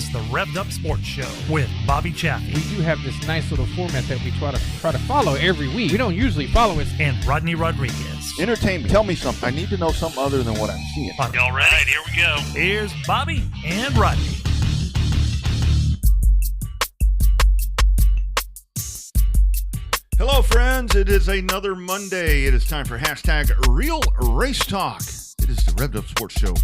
is the Revved Up Sports Show with Bobby Chaffee. We do have this nice little format that we try to follow every week. We don't usually follow it. And Rodney Rodriguez. Entertain me. Tell me something. I need to know something other than what I'm seeing. Y'all ready? All right, here we go. Here's Bobby and Rodney. Hello, friends. It is another Monday. It is time for hashtag Real Race Talk. It is the Revved Up Sports Show.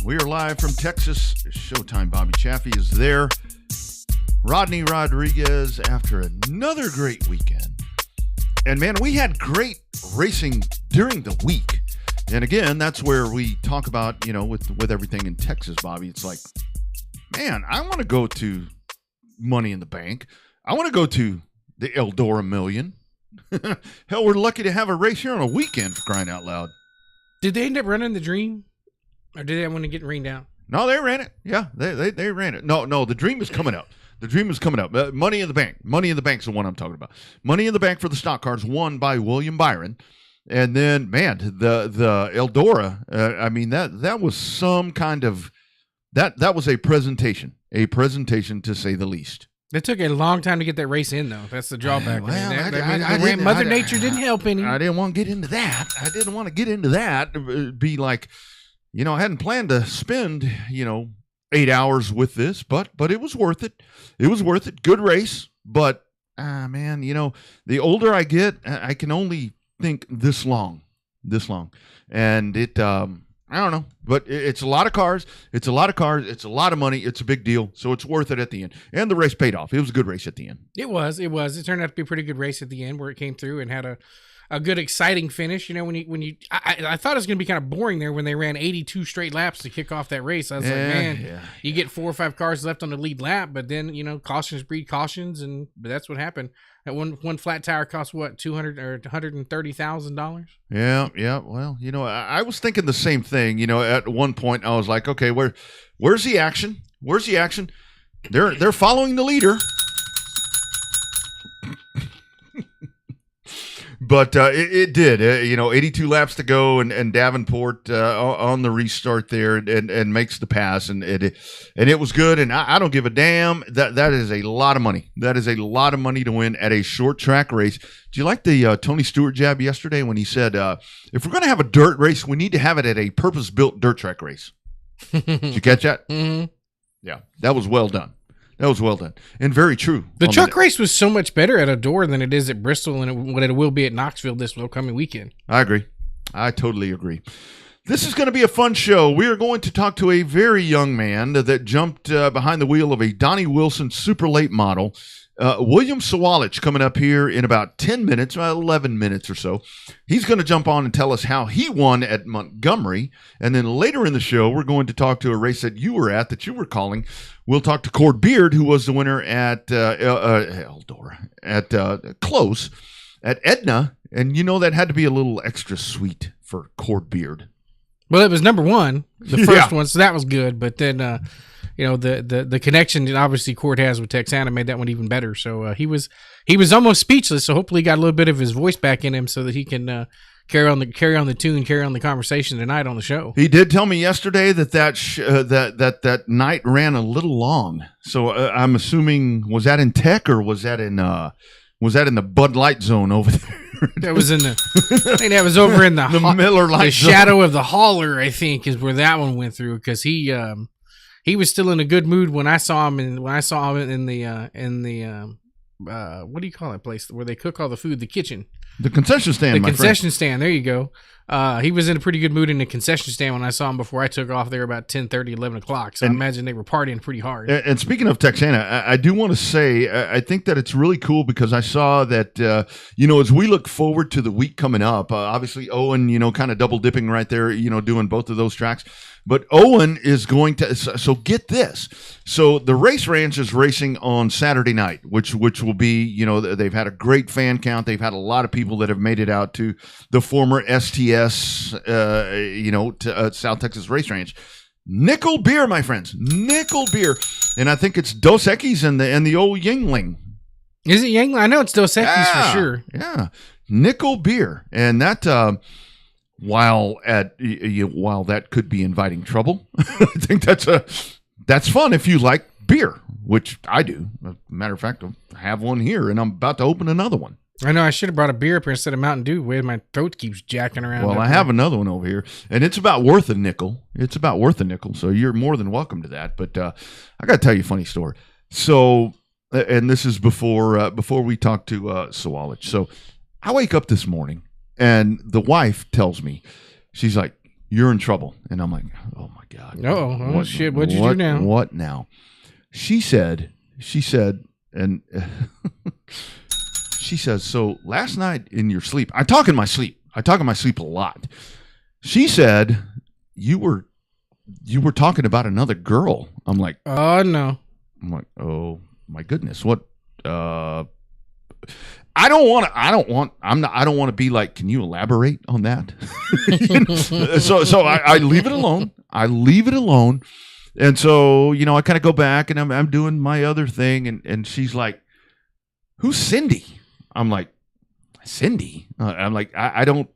We are live from Texas. Showtime. Bobby Chaffee is there. Rodney Rodriguez after another great weekend. And man, we had great racing during the week. And again, that's where we talk about, with everything in Texas, Bobby. It's like, man, I want to go to Money in the Bank. I want to go to the Eldora Million. Hell, we're lucky to have a race here on a weekend, for crying out loud. Did they end up running the Dream? Or did they want to get rained out? No, they ran it. Yeah, they ran it. No, the Dream is coming up. The Dream is coming up. Money in the Bank. Money in the Bank's the one I'm talking about. Money in the Bank for the stock cars, won by William Byron. And then, man, the Eldora, that was some kind of, that was a presentation to say the least. It took a long time to get that race in, though. That's the drawback. Mother Nature didn't help any. I didn't want to get into that. It'd be like, I hadn't planned to spend, 8 hours with this, but it was worth it. It was worth it. Good race. But, man, the older I get, I can only think this long. And it, I don't know, but it's a lot of cars. It's a lot of money. It's a big deal. So it's worth it at the end. And the race paid off. It was a good race at the end. It was. It turned out to be a pretty good race at the end where it came through and had a good, exciting finish. I thought it was going to be kind of boring there when they ran 82 straight laps to kick off that race. I was you get 4 or 5 cars left on the lead lap, but then, cautions breed cautions, but that's what happened. That one flat tire cost what, $200 or $130,000? Yeah. Well, I was thinking the same thing. At one point I was like, okay, where's the action? They're following the leader. But it did, 82 laps to go, and Davenport on the restart there and makes the pass, and it was good. And I don't give a damn. That is a lot of money. That is a lot of money to win at a short track race. Do you like the Tony Stewart jab yesterday when he said, if we're going to have a dirt race, we need to have it at a purpose-built dirt track race? Did you catch that? Mm-hmm. Yeah, that was well done. That was well done and very true. The truck race was so much better at Eldora than it is at Bristol and what it will be at Knoxville this upcoming weekend. I agree. I totally agree. This is going to be a fun show. We are going to talk to a very young man that jumped behind the wheel of a Donnie Wilson super late model. William Sawalich coming up here in about 10 minutes, 11 minutes or so. He's going to jump on and tell us how he won at Montgomery. And then later in the show, we're going to talk to a race that you were at, that you were calling. We'll talk to Cord Beard, who was the winner at Eldora, at Close, at Edna. And that had to be a little extra sweet for Cord Beard. Well, it was number one, the first one, so that was good. But then, the connection that obviously Cord has with Texana made that one even better. So he was almost speechless. So hopefully he got a little bit of his voice back in him so that he can carry on the tune, carry on the conversation tonight on the show. He did tell me yesterday that night ran a little long. So I'm assuming, was that in Tech or was that in the Bud Light zone over there? That was I think that was over in the Miller Light the shadow of the hauler, I think, is where that one went through, because he was still in a good mood when I saw him in the what do you call that place where they cook all the food, the kitchen, the concession stand. The concession stand. There you go. He was in a pretty good mood in the concession stand when I saw him before I took off there about 10:30, 11 o'clock. So I imagine they were partying pretty hard. And speaking of Texana, I do want to say, I think that it's really cool because I saw that, as we look forward to the week coming up, obviously Owen, kind of double dipping right there, doing both of those tracks. But Owen is going to, so get this. So the Race Ranch is racing on Saturday night, which will be, they've had a great fan count. They've had a lot of people that have made it out to the former STS, to South Texas Race Ranch. Nickel beer, my friends, nickel beer. And I think it's Dos Equis and the old Yingling. Is it Yingling? I know it's Dos Equis for sure. Yeah. Nickel beer. And that, while that could be inviting trouble, I think that's That's fun if you like beer, which I do. As a matter of fact, I have one here, and I'm about to open another one. I know I should have brought a beer up here instead of Mountain Dew. Where my throat keeps jacking around. Well, I have another one over here, and it's about worth a nickel. It's about worth a nickel, so you're more than welcome to that. But I got to tell you a funny story. So, and this is before we talk to Sawallich. So, I wake up this morning, and the wife tells me, she's like, "You're in trouble," and I'm like, "Oh my God! Oh shit! What'd you do now? What now?" She said, and. She says, so last night in your sleep, I talk in my sleep a lot. She said, you were talking about another girl. I'm like, oh no. I'm like, oh my goodness. What, I don't want to be like, can you elaborate on that? So I leave it alone. And so, I kind of go back and I'm doing my other thing. And she's like, who's Cindy? I'm like, Cindy? I'm like, I know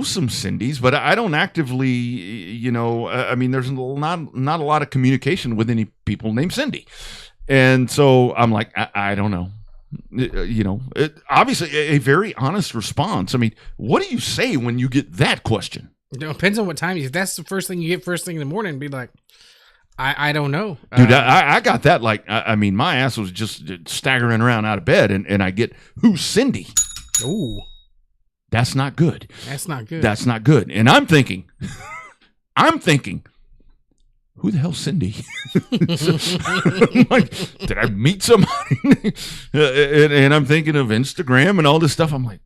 some Cindys, but I don't actively, there's not a lot of communication with any people named Cindy. And so I'm like, I don't know. Obviously a very honest response. I mean, what do you say when you get that question? It depends on what time. If that's the first thing you get first thing in the morning, be like, I don't know. Dude, I got that. Like, my ass was just staggering around out of bed, and I get, who's Cindy? Ooh. That's not good. That's not good. That's not good. And I'm thinking, who the hell's Cindy? I'm like, did I meet somebody? and I'm thinking of Instagram and all this stuff. I'm like,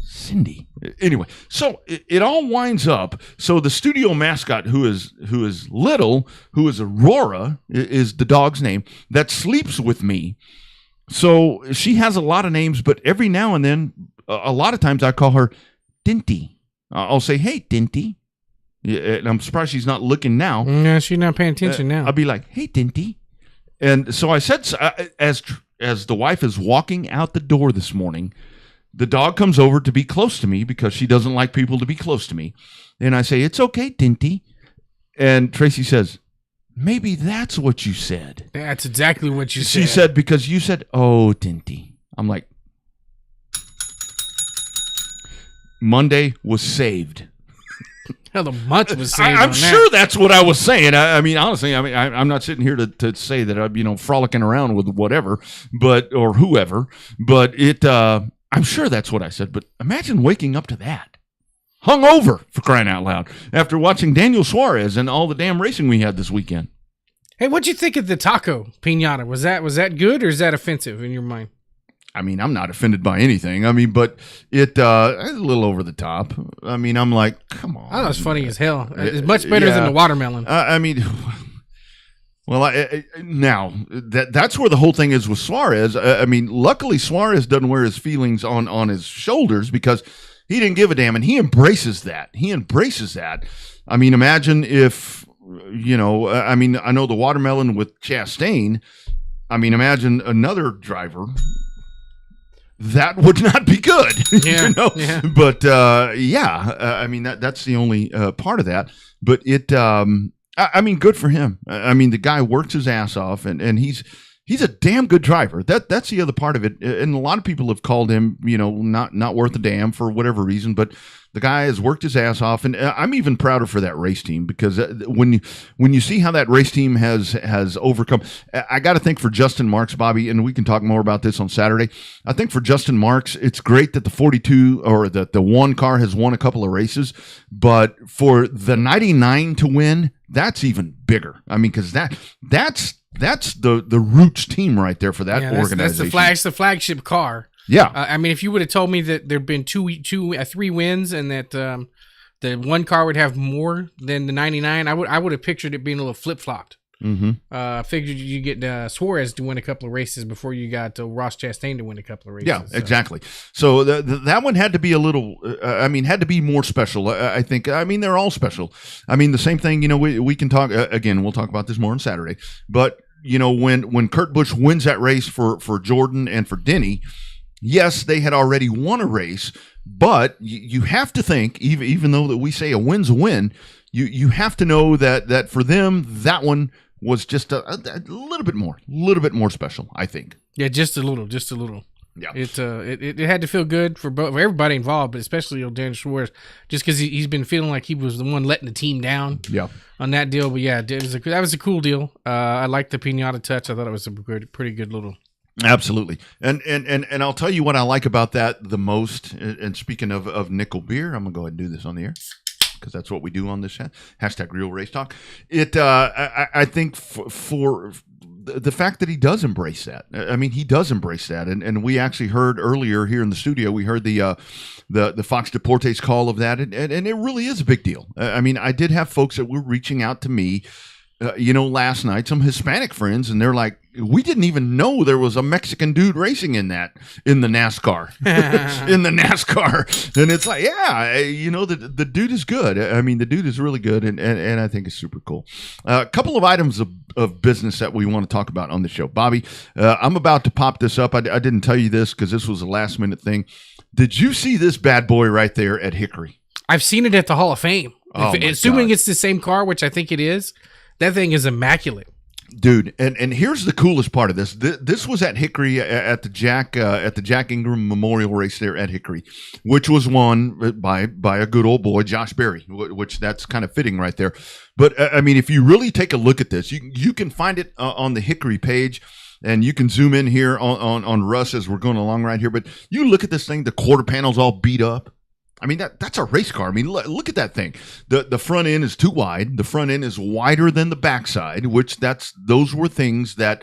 Cindy. Anyway, so it all winds up. So the studio mascot, who is little, who is Aurora, is the dog's name, that sleeps with me. So she has a lot of names, but every now and then, a lot of times I call her Dinty. I'll say, hey, Dinty. And I'm surprised she's not looking now. No, she's not paying attention now. I'll be like, hey, Dinty. And so I said, as the wife is walking out the door this morning, the dog comes over to be close to me because she doesn't like people to be close to me. And I say, it's okay, Dinty. And Tracy says, maybe that's what you said. That's exactly what you said. She said, because you said, oh, Dinty. I'm like, Monday was saved. Hell, the month was saved. I'm sure that's what I was saying. Honestly, I'm not sitting here to say that I'm, frolicking around with whatever, or whoever, but I'm sure that's what I said, but imagine waking up to that. Hungover, for crying out loud, after watching Daniel Suarez and all the damn racing we had this weekend. Hey, what'd you think of the taco piñata? Was that good or is that offensive in your mind? I'm not offended by anything. But it's a little over the top. I'm like, come on. I thought it was funny as hell. It's much better than the watermelon. Well, now that's where the whole thing is with Suarez. Luckily Suarez doesn't wear his feelings on his shoulders because he didn't give a damn, and he embraces that. Imagine if I know the watermelon with Chastain. Imagine another driver. That would not be good. Yeah, Yeah. But that's the only part of that. But it. Good for him. The guy works his ass off, and he's a damn good driver. That's the other part of it. And a lot of people have called him, not worth a damn for whatever reason. But the guy has worked his ass off, and I'm even prouder for that race team because when you see how that race team has overcome, I got to think for Justin Marks, Bobby, and we can talk more about this on Saturday. I think for Justin Marks, it's great that the 42 or that the one car has won a couple of races, but for the 99 to win, that's even bigger. Because that's the roots team right there for that organization. That's the flagship car. Yeah. If you would have told me that there'd been three wins and that the one car would have more than the 99, I would have pictured it being a little flip flopped. Mm-hmm. I figured you get Suarez to win a couple of races before you got Ross Chastain to win a couple of races. Yeah, exactly. So that one had to be a little. Had to be more special. I think. They're all special. The same thing. We can talk again. We'll talk about this more on Saturday. But when Kurt Busch wins that race for Jordan and for Denny. Yes, they had already won a race, but you have to think, even though that we say a win's a win, you have to know that for them, that one was just a little bit more special, I think. Yeah, just a little. Yeah, it had to feel good for everybody involved, but especially Dan Schwartz, just because he's been feeling like he was the one letting the team down. Yeah. On that deal, but yeah, that was a cool deal. I liked the pinata touch. I thought it was a pretty good little. Absolutely, and I'll tell you what I like about that the most. And speaking of nickel beer, I'm gonna go ahead and do this on the air because that's what we do on this hashtag Real Race Talk. I think for the fact that he does embrace that. I mean, he does embrace that, and we actually heard earlier here in the studio. We heard the Fox Deportes call of that, and it really is a big deal. I mean, I did have folks that were reaching out to me, last night, some Hispanic friends, and they're like, we didn't even know there was a Mexican dude racing in the NASCAR, in the NASCAR. And it's like, yeah, the dude is good. I mean, the dude is really good. And I think it's super cool. A couple of items of business that we want to talk about on the show. Bobby, I'm about to pop this up. I didn't tell you this because this was a last minute thing. Did you see this bad boy right there at Hickory? I've seen it at the Hall of Fame. Assuming it's the same car, which I think it is, that thing is immaculate. Dude, and here's the coolest part of this. This was at Hickory at the Jack Ingram Memorial Race there at Hickory, which was won by a good old boy, Josh Berry, which that's kind of fitting right there. But I mean, if you really take a look at this, you can find it on the Hickory page, and you can zoom in here on Russ as we're going along right here. But you look at this thing, the quarter panel's all beat up. I mean, that's a race car. I mean, look at that thing. The front end is too wide. The front end is wider than the backside, which those were things that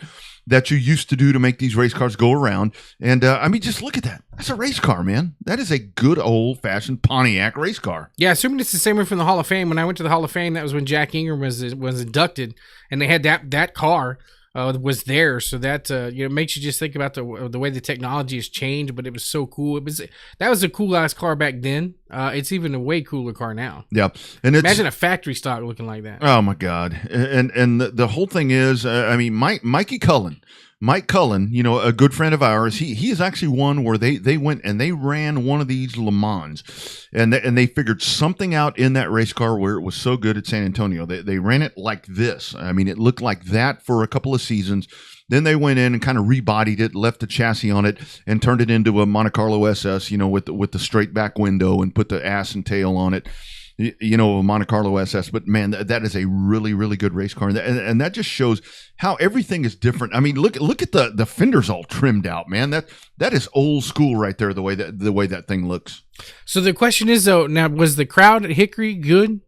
you used to do to make these race cars go around. And I mean, just look at that. That's a race car, man. That is a good old-fashioned Pontiac race car. Yeah, assuming it's the same one from the Hall of Fame. When I went to the Hall of Fame, that was when Jack Ingram was inducted, and they had that car. Was there, so that makes you just think about the way the technology has changed. But it was so cool. That was a cool ass car back then. It's even a way cooler car now. Yeah, and imagine a factory stock looking like that. Oh my God! And the whole thing is, I mean, Mike Cullen, a good friend of ours, he is actually one where they went and they ran one of these Le Mans, and they figured something out in that race car where it was so good at San Antonio. They ran it like this. I mean, it looked like that for a couple of seasons. Then they went in and kind of rebodied it, left the chassis on it, and turned it into a Monte Carlo SS, with the straight back window, and put the ass and tail on it. A Monte Carlo SS, but man, that is a really, really good race car, and that just shows how everything is different. I mean, look at the fenders all trimmed out, man. That is old school right there. The way that thing looks. So the question is, though, now was the crowd at Hickory good?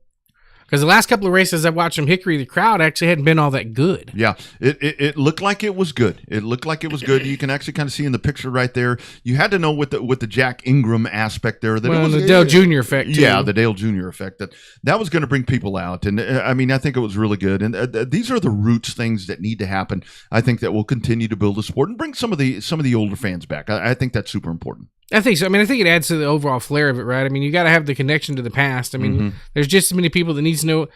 Because the last couple of races I've watched from Hickory, the crowd actually hadn't been all that good. Yeah, it looked like it was good. It looked like it was good. You can actually kind of see in the picture right there. You had to know with the Jack Ingram aspect there that it was the Dale Jr. effect. Too. Yeah, the Dale Jr. effect that was going to bring people out, and I mean I think it was really good. And these are the roots things that need to happen. I think that will continue to build the sport and bring some of the older fans back. I think that's super important. I think so. I mean, I think it adds to the overall flair of it, right? I mean, you got to have the connection to the past. I mean, There's just as many people that need to know.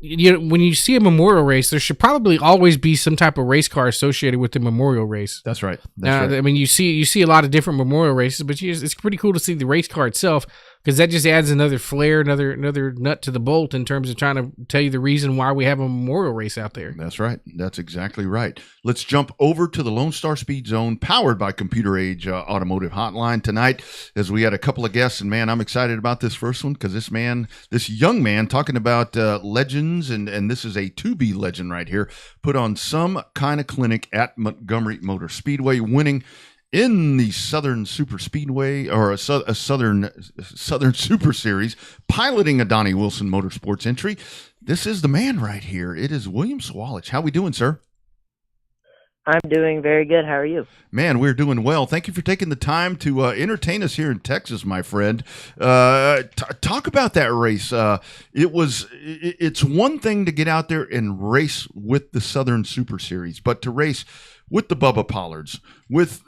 When you see a memorial race, there should probably always be some type of race car associated with the memorial race. That's right. That's right. I mean, you see a lot of different memorial races, but it's pretty cool to see the race car itself. Because that just adds another flair, another nut to the bolt in terms of trying to tell you the reason why we have a memorial race out there. That's right. That's exactly right. Let's jump over to the Lone Star Speed Zone, powered by Computer Age Automotive Hotline tonight, as we had a couple of guests. And man, I'm excited about this first one because this young man talking about legends, and this is a to-be legend right here, put on some kind of clinic at Montgomery Motor Speedway, winning in the Southern Super Speedway, or a Southern Super Series, piloting a Donnie Wilson Motorsports entry. This is the man right here. It is William Swalich. How we doing, sir? I'm doing very good. How are you? Man, we're doing well. Thank you for taking the time to entertain us here in Texas, my friend. Talk about that race. It's one thing to get out there and race with the Southern Super Series, but to race with the Bubba Pollards, with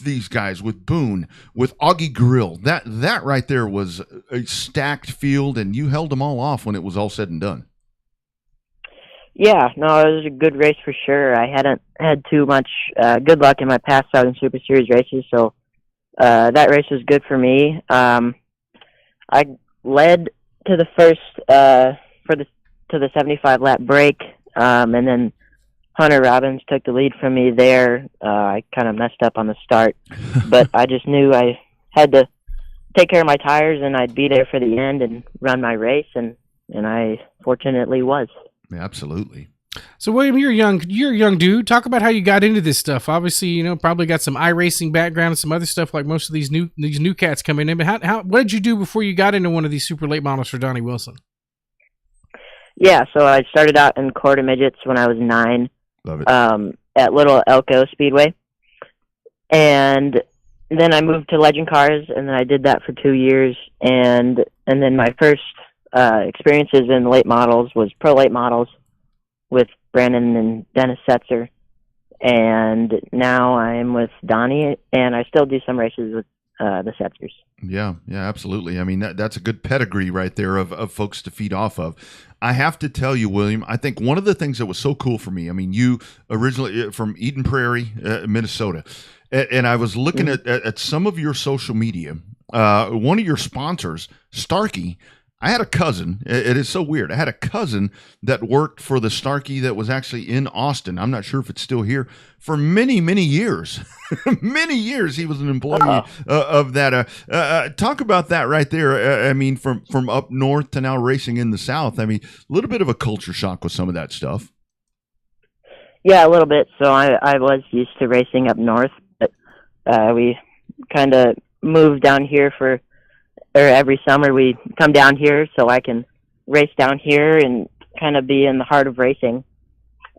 these guys, with Boone, with Augie Grill, that right there was a stacked field, and you held them all off when it was all said and done. Yeah, no, it was a good race for sure. I hadn't had too much good luck in my past Southern Super Series races, so that race was good for me. I led to the first to the 75 lap break and then Hunter Robbins took the lead from me there. I kind of messed up on the start, but I just knew I had to take care of my tires, and I'd be there for the end and run my race, and I fortunately was. Yeah, absolutely. So William, you're a young dude. Talk about how you got into this stuff. Obviously, probably got some iRacing background and some other stuff like most of these new cats coming in. But what did you do before you got into one of these super late models for Donnie Wilson? Yeah, so I started out in quarter midgets when I was 9. Love it. At Little Elko Speedway, and then I moved to Legend Cars, and then I did that for 2 years, and then my first experiences in late models was pro late models with Brandon and Dennis Setzer, and now I'm with Donnie, and I still do some races with the Setzers. Yeah, absolutely. I mean, that's a good pedigree right there of folks to feed off of. I have to tell you, William, I think one of the things that was so cool for me, I mean, you originally from Eden Prairie, Minnesota, and I was looking at some of your social media. One of your sponsors, Starkey, I had a cousin. It is so weird. I had a cousin that worked for the Starkey that was actually in Austin. I'm not sure if it's still here for many, many years. Many years he was an employee of that. Talk about that right there. I mean, from up north to now racing in the south. I mean, a little bit of a culture shock with some of that stuff. Yeah, a little bit. So I was used to racing up north, but we kind of moved down here every summer we come down here so I can race down here and kind of be in the heart of racing.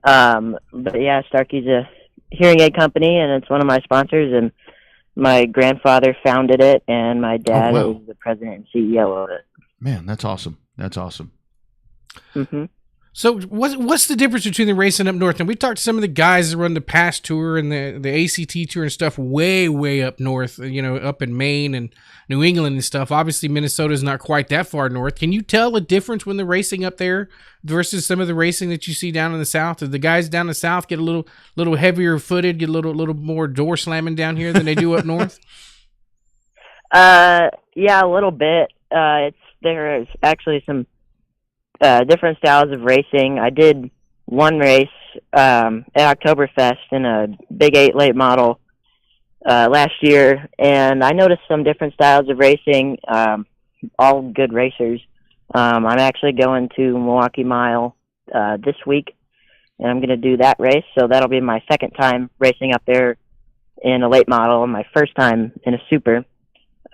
But yeah, Starkey's a hearing aid company, and it's one of my sponsors, and my grandfather founded it, and my dad is the president and CEO of it. Man, that's awesome. That's awesome. Mm-hmm. So what's the difference between the racing up north? And we talked to some of the guys that run the PASS Tour and the ACT Tour and stuff way up north, up in Maine and New England and stuff. Obviously, Minnesota is not quite that far north. Can you tell a difference when the racing up there versus some of the racing that you see down in the south? Do the guys down in the south get a little heavier footed, get a little more door slamming down here than they do up north? Yeah, a little bit. There is actually some different styles of racing. I did one race at Oktoberfest in a Big 8 late model last year, and I noticed some different styles of racing, all good racers. I'm actually going to Milwaukee Mile this week, and I'm going to do that race, so that'll be my second time racing up there in a late model and my first time in a super.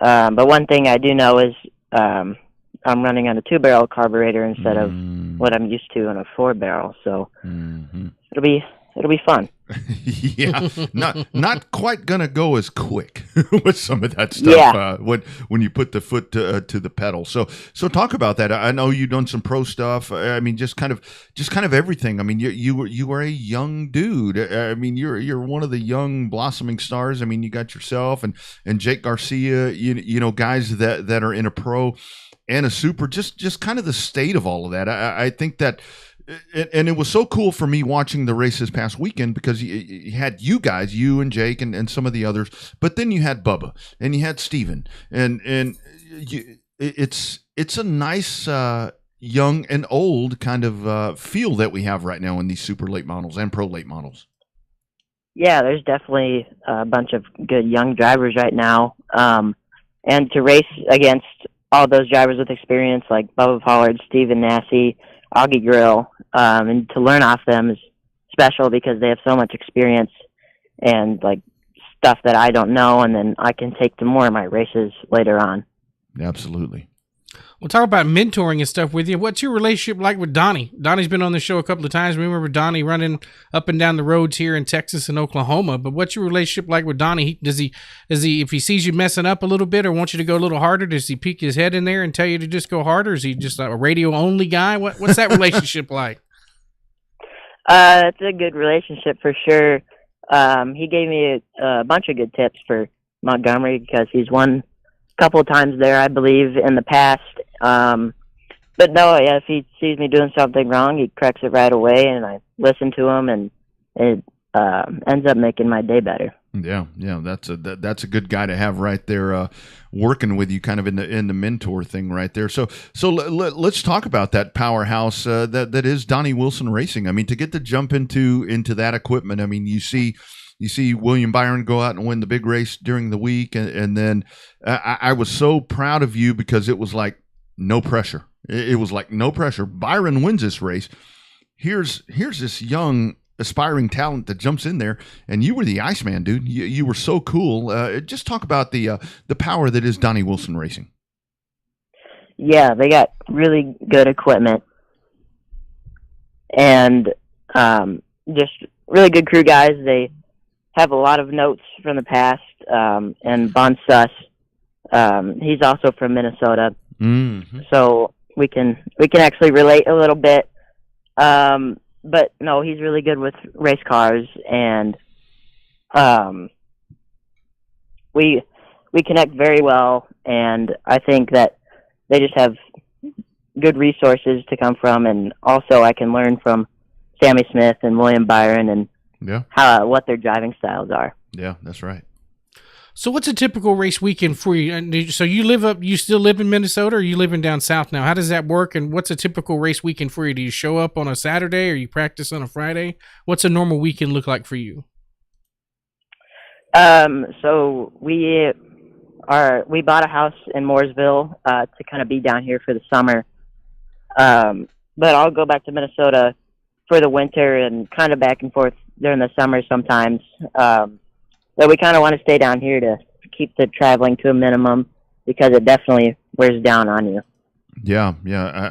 But one thing I do know is I'm running on a 2-barrel carburetor instead of what I'm used to in a 4-barrel, so it'll be fun. Yeah, not quite gonna go as quick with some of that stuff. When you put the foot to the pedal. So talk about that. I know you've done some pro stuff. I mean, just kind of everything. I mean, you were a young dude. I mean, you're one of the young blossoming stars. I mean, you got yourself and Jake Garcia. You know, guys that are in a pro and a super. Just kind of the state of all of that. I think that. And it was so cool for me watching the race this past weekend because you had you guys, you and Jake and some of the others, but then you had Bubba and you had Steven and it's a nice young and old kind of feel that we have right now in these super late models and pro late models. Yeah, there's definitely a bunch of good young drivers right now, and to race against all those drivers with experience like Bubba Pollard, Steven Nasse, Augie Grill, and to learn off them is special because they have so much experience and like stuff that I don't know, and then I can take to more of my races later on. Absolutely. We'll talk about mentoring and stuff with you. What's your relationship like with Donnie? Donnie's been on the show a couple of times. We remember Donnie running up and down the roads here in Texas and Oklahoma. But what's your relationship like with Donnie? Does he, if he sees you messing up a little bit or wants you to go a little harder, does he peek his head in there and tell you to just go harder? Or is he just a radio only guy? What's that relationship like? It's a good relationship for sure. He gave me a bunch of good tips for Montgomery because he's won a couple of times there, I believe, in the past. But no, yeah, if he sees me doing something wrong, he corrects it right away, and I listen to him, and it ends up making my day better. Yeah, that's a good guy to have right there, working with you, kind of in the mentor thing right there. So let's talk about that powerhouse that is Donnie Wilson Racing. I mean, to get to jump into that equipment. I mean, you see William Byron go out and win the big race during the week, and then I was so proud of you because it was like no pressure. It was like no pressure. Byron wins this race. Here's this young aspiring talent that jumps in there, and you were the Iceman, dude. You were so cool. Just talk about the power that is Donnie Wilson Racing. Yeah, they got really good equipment, and just really good crew guys. They have a lot of notes from the past, and Bon Suss, he's also from Minnesota, so we can actually relate a little bit. But no, he's really good with race cars, and we connect very well, and I think that they just have good resources to come from, and also I can learn from Sammy Smith and William Byron and what their driving styles are. Yeah, that's right. So what's a typical race weekend for you? So you still live in Minnesota, or are you living down south now? How does that work? And what's a typical race weekend for you? Do you show up on a Saturday, or you practice on a Friday? What's a normal weekend look like for you? So we bought a house in Mooresville to kind of be down here for the summer. But I'll go back to Minnesota for the winter and kind of back and forth during the summer sometimes. But we kind of want to stay down here to keep the traveling to a minimum because it definitely wears down on you. Yeah,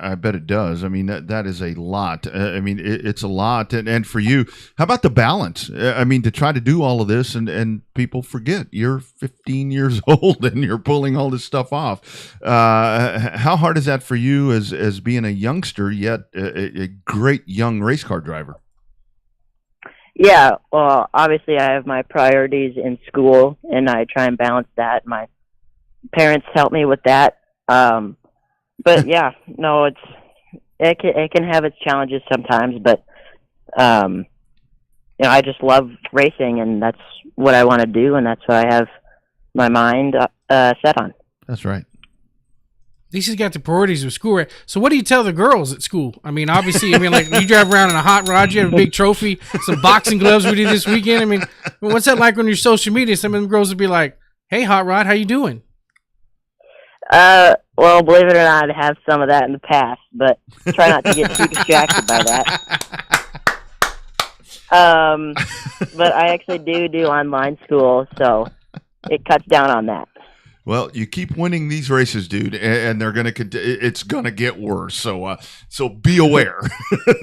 I bet it does. I mean, that is a lot. I mean, it's a lot. And for you, how about the balance? I mean, to try to do all of this and people forget you're 15 years old and you're pulling all this stuff off. How hard is that for you as being a youngster, yet a great young race car driver? Yeah, well, obviously I have my priorities in school, and I try and balance that. My parents help me with that. But yeah, no, it can have its challenges sometimes, but I just love racing, and that's what I want to do, and that's what I have my mind set on. That's right. At least he's got the priorities of school, right? So what do you tell the girls at school? I mean, obviously, like you drive around in a hot rod, you have a big trophy, some boxing gloves we did this weekend. I mean, what's that like on your social media? Some of them girls would be like, "Hey, hot rod, how you doing?" Well, believe it or not, I have some of that in the past, but try not to get too distracted by that. But I actually do online school, so it cuts down on that. Well, you keep winning these races, dude, and they're it's gonna get worse. So be aware.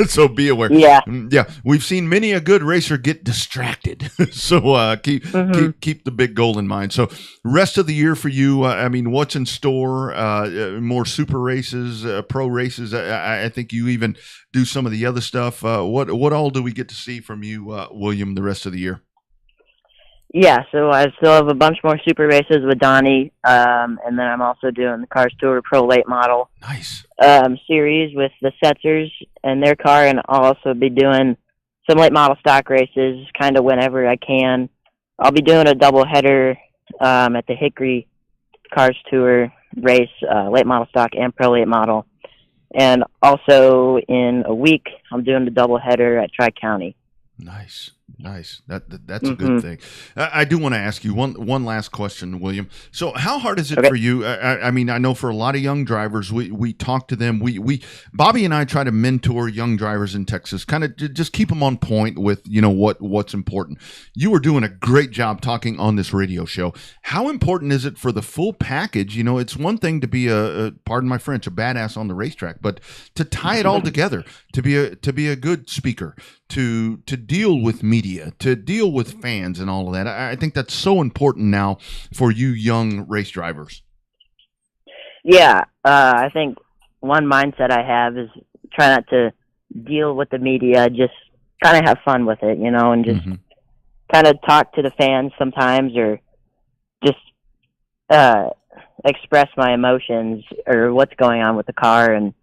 So be aware. Yeah. We've seen many a good racer get distracted. So keep the big goal in mind. So rest of the year for you. I mean, what's in store? More super races, pro races. I think you even do some of the other stuff. What all do we get to see from you, William, the rest of the year? Yeah, so I still have a bunch more super races with Donnie, and then I'm also doing the Cars Tour Pro Late Model series with the Setzers and their car, and I'll also be doing some late model stock races kind of whenever I can. I'll be doing a doubleheader at the Hickory Cars Tour race, late model stock and Pro Late Model, and also in a week I'm doing the doubleheader at Tri-County. Nice. That's a good thing. I do want to ask you one last question, William. So how hard is it for you? I mean, I know for a lot of young drivers, we talk to them. We Bobby and I try to mentor young drivers in Texas, kind of just keep them on point with, what's important. You are doing a great job talking on this radio show. How important is it for the full package? It's one thing to be pardon my French, a badass on the racetrack, but to tie it all together, to be a good speaker, to deal with media, to deal with fans and all of that. I think that's so important now for you young race drivers. Yeah, I think one mindset I have is try not to deal with the media, just kind of have fun with it, and just kind of talk to the fans sometimes, or just express my emotions or what's going on with the car. And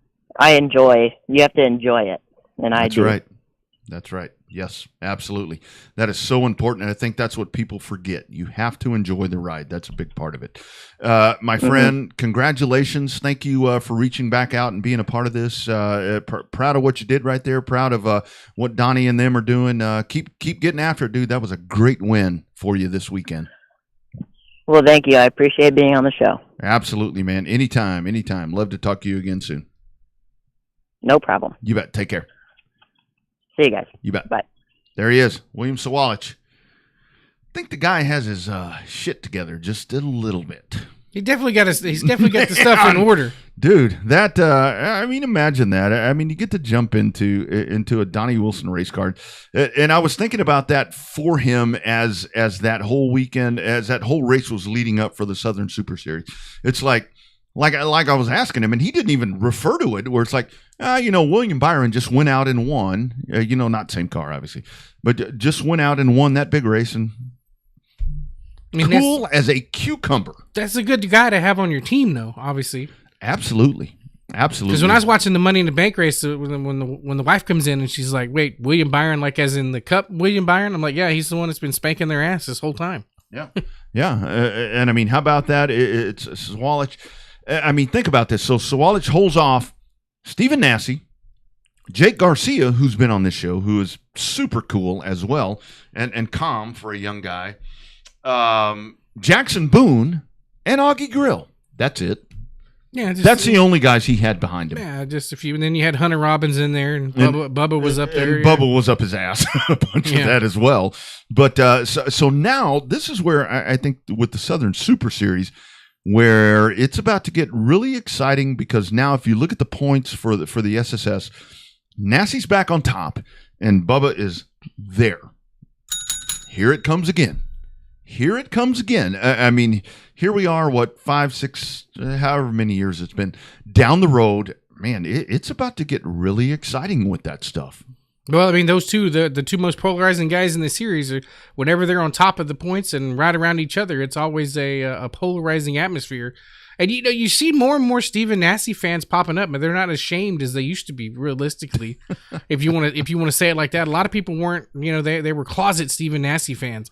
you have to enjoy it. And I do. That's right. That's right. Yes, absolutely. That is so important. And I think that's what people forget. You have to enjoy the ride. That's a big part of it. My friend, congratulations. Thank you for reaching back out and being a part of this. Proud of what you did right there. Proud of what Donnie and them are doing. Keep getting after it, dude. That was a great win for you this weekend. Well, thank you. I appreciate being on the show. Absolutely, man. Anytime. Love to talk to you again soon. No problem. You bet. Take care. See you guys. You bet. Bye. There he is, William Sawalich. I think the guy has his shit together just a little bit. He's definitely got the stuff in order. Dude, that I mean, imagine that. I mean, you get to jump into a Donnie Wilson race card, and I was thinking about that for him as that whole weekend, as that whole race was leading up for the Southern Super Series. It's like I was asking him, and he didn't even refer to it. Where it's like, William Byron just went out and won. Not same car, obviously, but just went out and won that big race, and cool as a cucumber. That's a good guy to have on your team, though. Obviously, absolutely. Because when I was watching the Money in the Bank race, when the wife comes in and she's like, "Wait, William Byron, like as in the Cup, William Byron?" I'm like, "Yeah, he's the one that's been spanking their ass this whole time." Yeah, yeah. And I mean, how about that? It's Sawalich. I mean, think about this. So Sawalich holds off Stephen Nasse, Jake Garcia, who's been on this show, who is super cool as well, and calm for a young guy. Jackson Boone and Augie Grill. That's it. Yeah, that's the only guys he had behind him. Yeah, just a few. And then you had Hunter Robbins in there, and Bubba was up there. And Bubba was up his ass a bunch of that as well. But so now this is where I think with the Southern Super Series, where it's about to get really exciting, because now if you look at the points for the SSS, Nasse's back on top and Bubba is there. Here it comes again. I mean, here we are, 5, 6, however many years it's been down the road. Man, it's about to get really exciting with that stuff. Well, I mean, those two, the two most polarizing guys in the series, are whenever they're on top of the points and right around each other, it's always a polarizing atmosphere. And you see more and more Stephen Nasse fans popping up, but they're not as shamed as they used to be. Realistically, if you want to say it like that, a lot of people weren't. They were closet Stephen Nasse fans.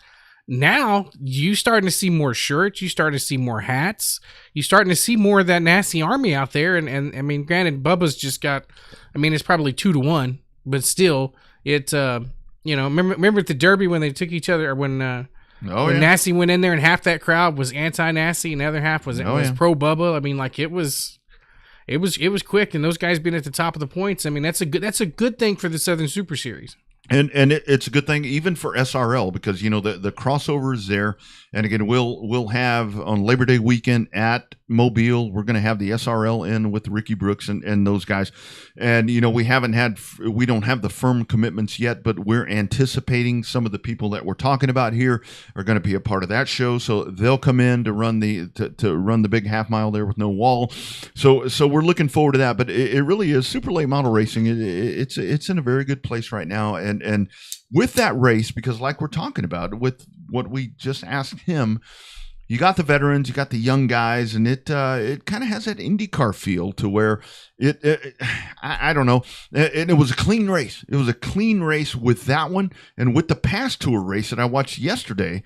Now you starting to see more shirts, you starting to see more hats, you starting to see more of that Nasse army out there. And I mean, granted, Bubba's just got. I mean, it's probably 2-1. But still, remember at the Derby when they took each other, or when Nasse went in there and half that crowd was anti-Nasse and the other half was pro Bubba. I mean, like it was quick, and those guys being at the top of the points. I mean, that's a good thing for the Southern Super Series. And it's a good thing even for SRL, because the crossover is there. And again, we'll have on Labor Day weekend at Mobile, we're going to have the SRL in with Ricky Brooks and those guys. And we don't have the firm commitments yet, but we're anticipating some of the people that we're talking about here are going to be a part of that show. So they'll come in to run the big half mile there with no wall. So we're looking forward to that. But it really is super late model racing. It's in a very good place right now. And with that race, because like we're talking about with what we just asked him, you got the veterans, you got the young guys, and it kind of has that IndyCar feel to where I don't know, and it was a clean race. It was a clean race with that one, and with the past tour race that I watched yesterday,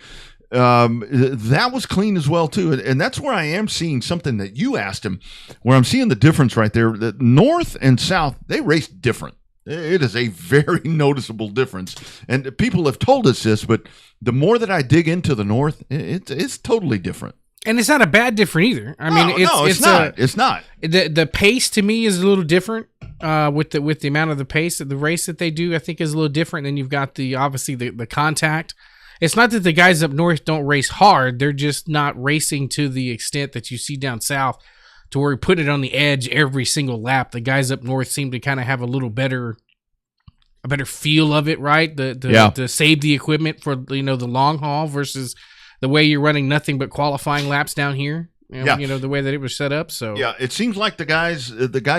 that was clean as well too. And that's where I am seeing something that you asked him, where I'm seeing the difference right there. The North and South, they race different. It is a very noticeable difference. And people have told us this, but the more that I dig into the North, it's totally different. And it's not a bad different either. I mean, it's not. It's not. The pace to me is a little different with the amount of the pace of the race that they do. I think is a little different. Then you've got obviously the contact. It's not that the guys up north don't race hard. They're just not racing to the extent that you see down south, to where we put it on the edge every single lap. The guys up north seem to kind of have a better feel of it, right? To save the equipment for the long haul versus the way you're running nothing but qualifying laps down here. Yeah. You know, the way that it was set up. So yeah, it seems like the guys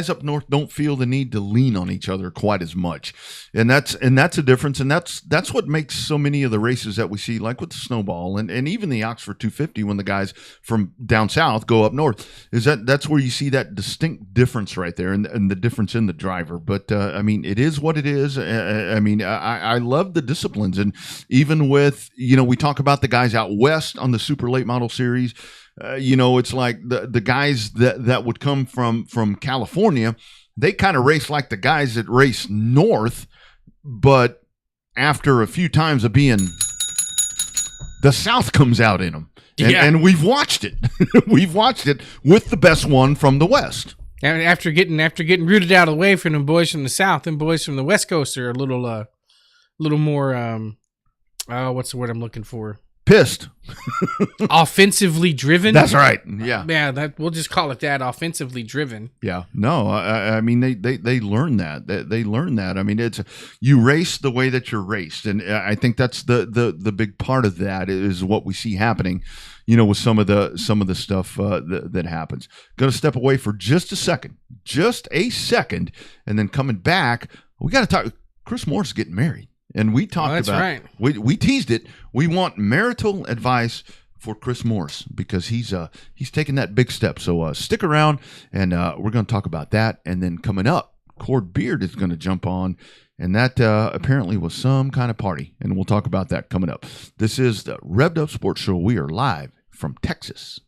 up north don't feel the need to lean on each other quite as much, and that's a difference, and that's what makes so many of the races that we see, like with the Snowball and even the Oxford 250, when the guys from down south go up north, is that's where you see that distinct difference right there, and the difference in the driver. But I mean, it is what it is. I mean, I love the disciplines, and even with, you know, we talk about the guys out west on the super late model series. You know, it's like the guys that would come from California, they kind of race like the guys that race north, but after a few times of being, the South comes out in them. And we've watched it. We've watched it with the best one from the West. And after getting rooted out of the way from them boys from the South, them boys from the West Coast are a little more, what's the word I'm looking for? Pissed. Offensively driven. That's right. Yeah. Yeah, that we'll just call it that, offensively driven. Yeah. No, I mean, they learn that. They learn that. I mean, it's, you race the way that you're raced. And I think that's the big part of that is what we see happening, you know, with some of the stuff that happens. Going to step away for just a second, and then coming back, we got to talk. Chris Moore's getting married. And we talked about, right. we teased it. We want marital advice for Chris Morris because he's taking that big step. So stick around, and we're going to talk about that. And then coming up, Cord Beard is going to jump on, and that apparently was some kind of party. And we'll talk about that coming up. This is the Revved Up Sports Show. We are live from Texas.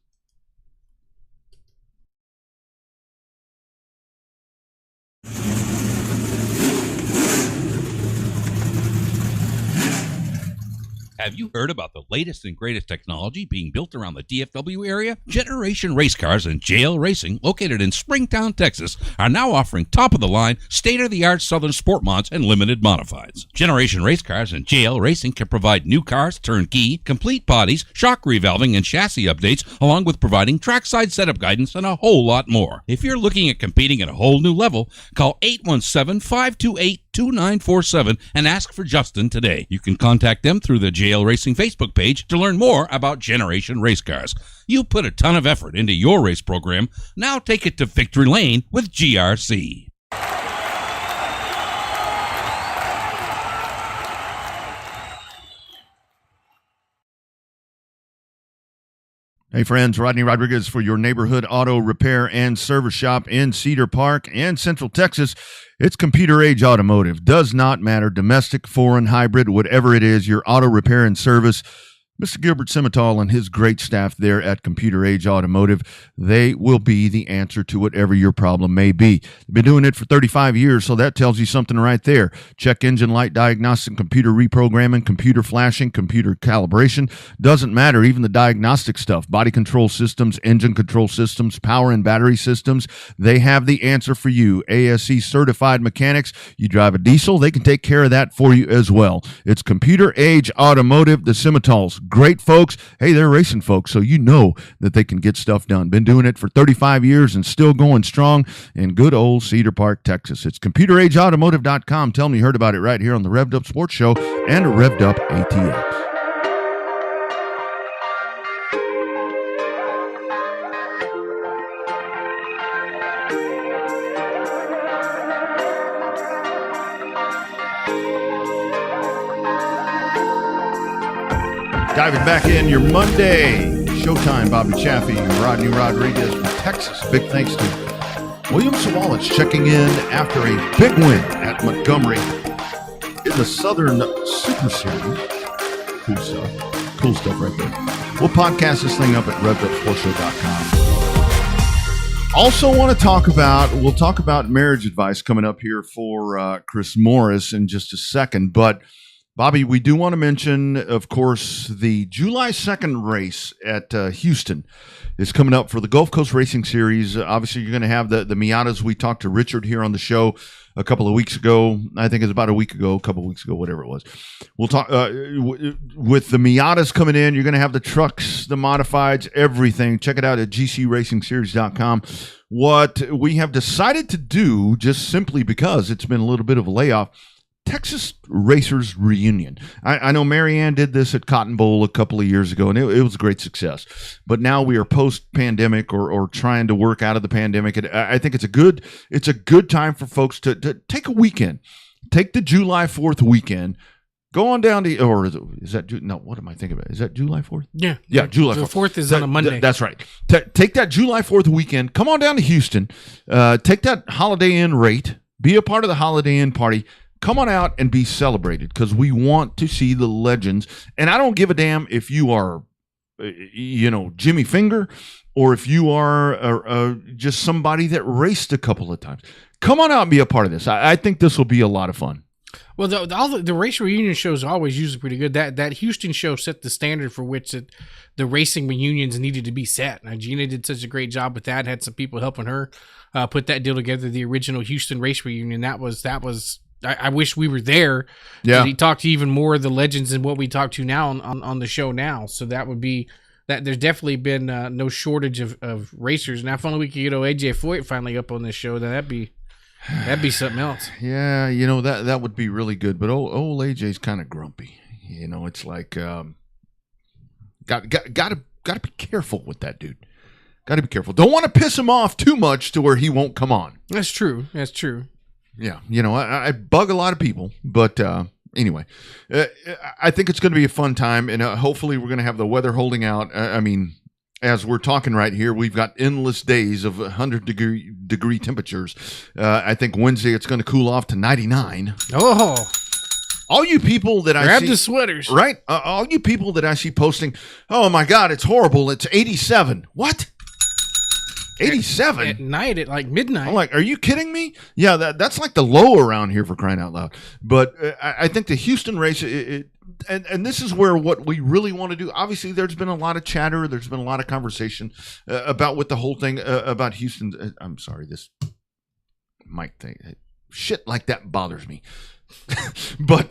Have you heard about the latest and greatest technology being built around the DFW area? Generation Race Cars and JL Racing, located in Springtown, Texas, are now offering top-of-the-line, state-of-the-art Southern Sport mods and limited modifieds. Generation Race Cars and JL Racing can provide new cars, turnkey, complete bodies, shock revalving, and chassis updates, along with providing trackside setup guidance and a whole lot more. If you're looking at competing at a whole new level, call 817-528-2947 and ask for Justin today. You can contact them through the JL Racing Facebook page to learn more about Generation Race Cars. You put a ton of effort into your race program. Now take it to victory lane with GRC. Hey friends, Rodney Rodriguez for your neighborhood auto repair and service shop in Cedar Park and Central Texas. It's Computer Age Automotive. Does not matter, domestic, foreign, hybrid, whatever it is, your auto repair and service. Mr. Gilbert Simmental and his great staff there at Computer Age Automotive, they will be the answer to whatever your problem may be. They've been doing it for 35 years, so that tells you something right there. Check engine light diagnostic, computer reprogramming, computer flashing, computer calibration. Doesn't matter, even the diagnostic stuff. Body control systems, engine control systems, power and battery systems. They have the answer for you. ASE certified mechanics. You drive a diesel, they can take care of that for you as well. It's Computer Age Automotive, the Simmentals. Great folks. Hey, they're racing folks, so you know that they can get stuff done. Been doing it for 35 years and still going strong in good old Cedar Park, Texas. It's ComputerAgeAutomotive.com. Tell them you heard about it right here on the Revved Up Sports Show and Revved Up ATX. Diving back in your Monday Showtime, Bobby Chaffee, Rodney Rodriguez from Texas. Big thanks to William Sawallich checking in after a big win at Montgomery in the Southern Super Series. Cool stuff right there. We'll podcast this thing up at RevvedUpSportsShow.com. Also want to talk about marriage advice coming up here for Chris Morris in just a second, but Bobby, we do want to mention, of course, the July 2nd race at Houston is coming up for the Gulf Coast Racing Series. Obviously, you're going to have the Miatas. We talked to Richard here on the show a couple of weeks ago. I think it's about a couple of weeks ago, whatever it was. We'll talk with the Miatas coming in. You're going to have the trucks, the modifieds, everything. Check it out at gcracingseries.com. What we have decided to do, just simply because it's been a little bit of a layoff, Texas Racers Reunion. I know Marianne did this at Cotton Bowl a couple of years ago, and it was a great success. But now we are post-pandemic or trying to work out of the pandemic. And I think it's a good time for folks to take a weekend. Take the July 4th weekend. Go on down to, or is that, no, what am I thinking about? Is that July 4th? Yeah. Yeah, July 4th. The 4th is on a Monday. That's right. Take that July 4th weekend. Come on down to Houston. Take that Holiday Inn rate. Be a part of the Holiday Inn party. Come on out and be celebrated because we want to see the legends. And I don't give a damn if you are, Jimmy Finger or if you are just somebody that raced a couple of times. Come on out and be a part of this. I think this will be a lot of fun. Well, the race reunion shows are always usually pretty good. That Houston show set the standard for which the racing reunions needed to be set. Now, Gina did such a great job with that. Had some people helping her put that deal together. The original Houston race reunion. That was. I wish we were there. Yeah, he talked to even more of the legends than what we talk to now on the show now. So that would be that. There's definitely been no shortage of racers. Now, if only we could get AJ Foyt finally up on this show, then that'd be something else. Yeah, that would be really good. But old AJ's kind of grumpy. It's like got to be careful with that dude. Got to be careful. Don't want to piss him off too much to where he won't come on. That's true. Yeah, I bug a lot of people, but anyway, I think it's going to be a fun time, and hopefully we're going to have the weather holding out. As we're talking right here, we've got endless days of 100-degree temperatures. I think Wednesday it's going to cool off to 99. Oh, all you people that grab I see, the sweaters, right? All you people that I see posting, oh my God, it's horrible. It's 87. What? 87 at night at like midnight. I'm like, are you kidding me? Yeah, that's like the low around here for crying out loud. But I think the Houston race, and this is where what we really want to do. Obviously, there's been a lot of chatter. There's been a lot of conversation about what the whole thing about Houston. I'm sorry, this mic thing, shit like that bothers me. But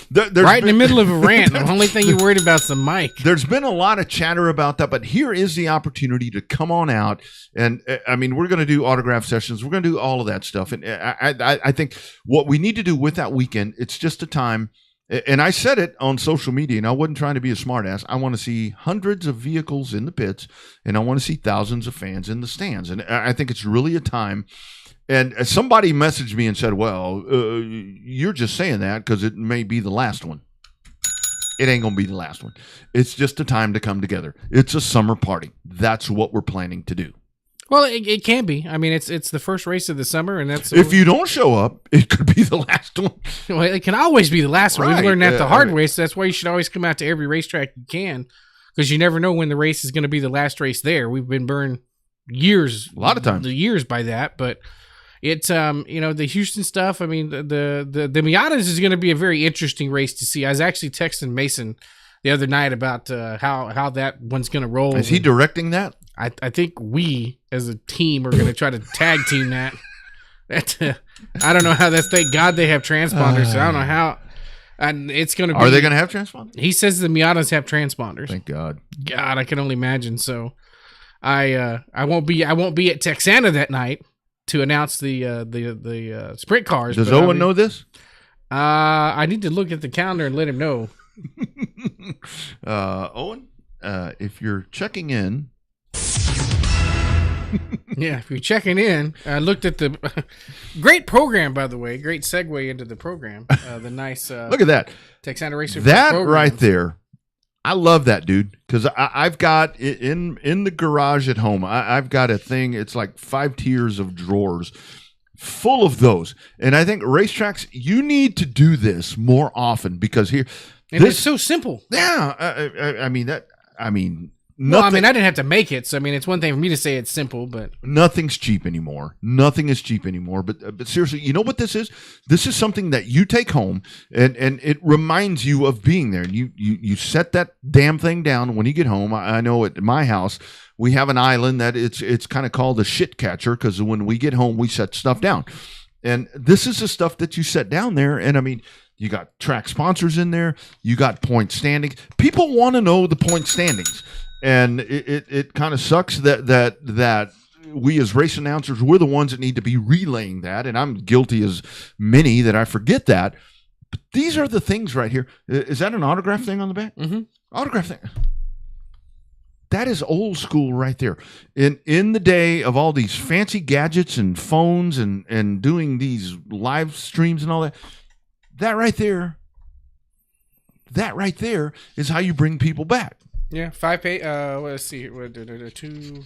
there's right in the middle of a rant. The only thing you're worried about is the mic. There's been a lot of chatter about that, but here is the opportunity to come on out. And we're going to do autograph sessions. We're going to do all of that stuff. And I think what we need to do with that weekend, it's just a time. And I said it on social media, and I wasn't trying to be a smartass. I want to see hundreds of vehicles in the pits, and I want to see thousands of fans in the stands. And I think it's really a time. And somebody messaged me and said, well, you're just saying that because it may be the last one. It ain't going to be the last one. It's just a time to come together. It's a summer party. That's what we're planning to do. Well, it can be. I mean, it's the first race of the summer, and that's if you don't show up, it could be the last one. Well, it can always be the last one. Right. We've learned that the hard way. So that's why you should always come out to every racetrack you can, because you never know when the race is going to be the last race there. We've been burned years, a lot of times, years by that. But it's the Houston stuff. I mean, the Miatas is going to be a very interesting race to see. I was actually texting Mason the other night about how that one's going to roll. Is he directing that? I think we as a team are going to try to tag team that. I don't know how that's. Thank God they have transponders. So I don't know how. And it's going to be. Are they going to have transponders? He says the Miatas have transponders. Thank God. God, I can only imagine. So I won't be at Texana that night to announce the sprint cars. Does Owen know this? I need to look at the calendar and let him know. Owen, if you're checking in. Yeah, if you're checking in, I looked at the great program, by the way. Great segue into the program. The nice look at that Texana Racer. That right there, I love that, dude. Because I've got in the garage at home. I've got a thing. It's like 5 tiers of drawers full of those. And I think racetracks, you need to do this more often because here, it's so simple. Yeah, I mean. Well, I mean, I didn't have to make it, so I mean, it's one thing for me to say it's simple, but nothing's cheap anymore. Nothing is cheap anymore. But seriously, you know what this is? This is something that you take home, and it reminds you of being there. You set that damn thing down when you get home. I know at my house we have an island that it's kind of called a shit catcher because when we get home we set stuff down, and this is the stuff that you set down there. And I mean, you got track sponsors in there. You got point standings. People want to know the point standings. And it kind of sucks that we as race announcers, we're the ones that need to be relaying that. And I'm guilty as many that I forget that. But these are the things right here. Is that an autograph thing on the back? Mm-hmm. Autograph thing. That is old school right there. In the day of all these fancy gadgets and phones and doing these live streams and all that, that right there is how you bring people back. Yeah, 5 page. Let's see here. 2,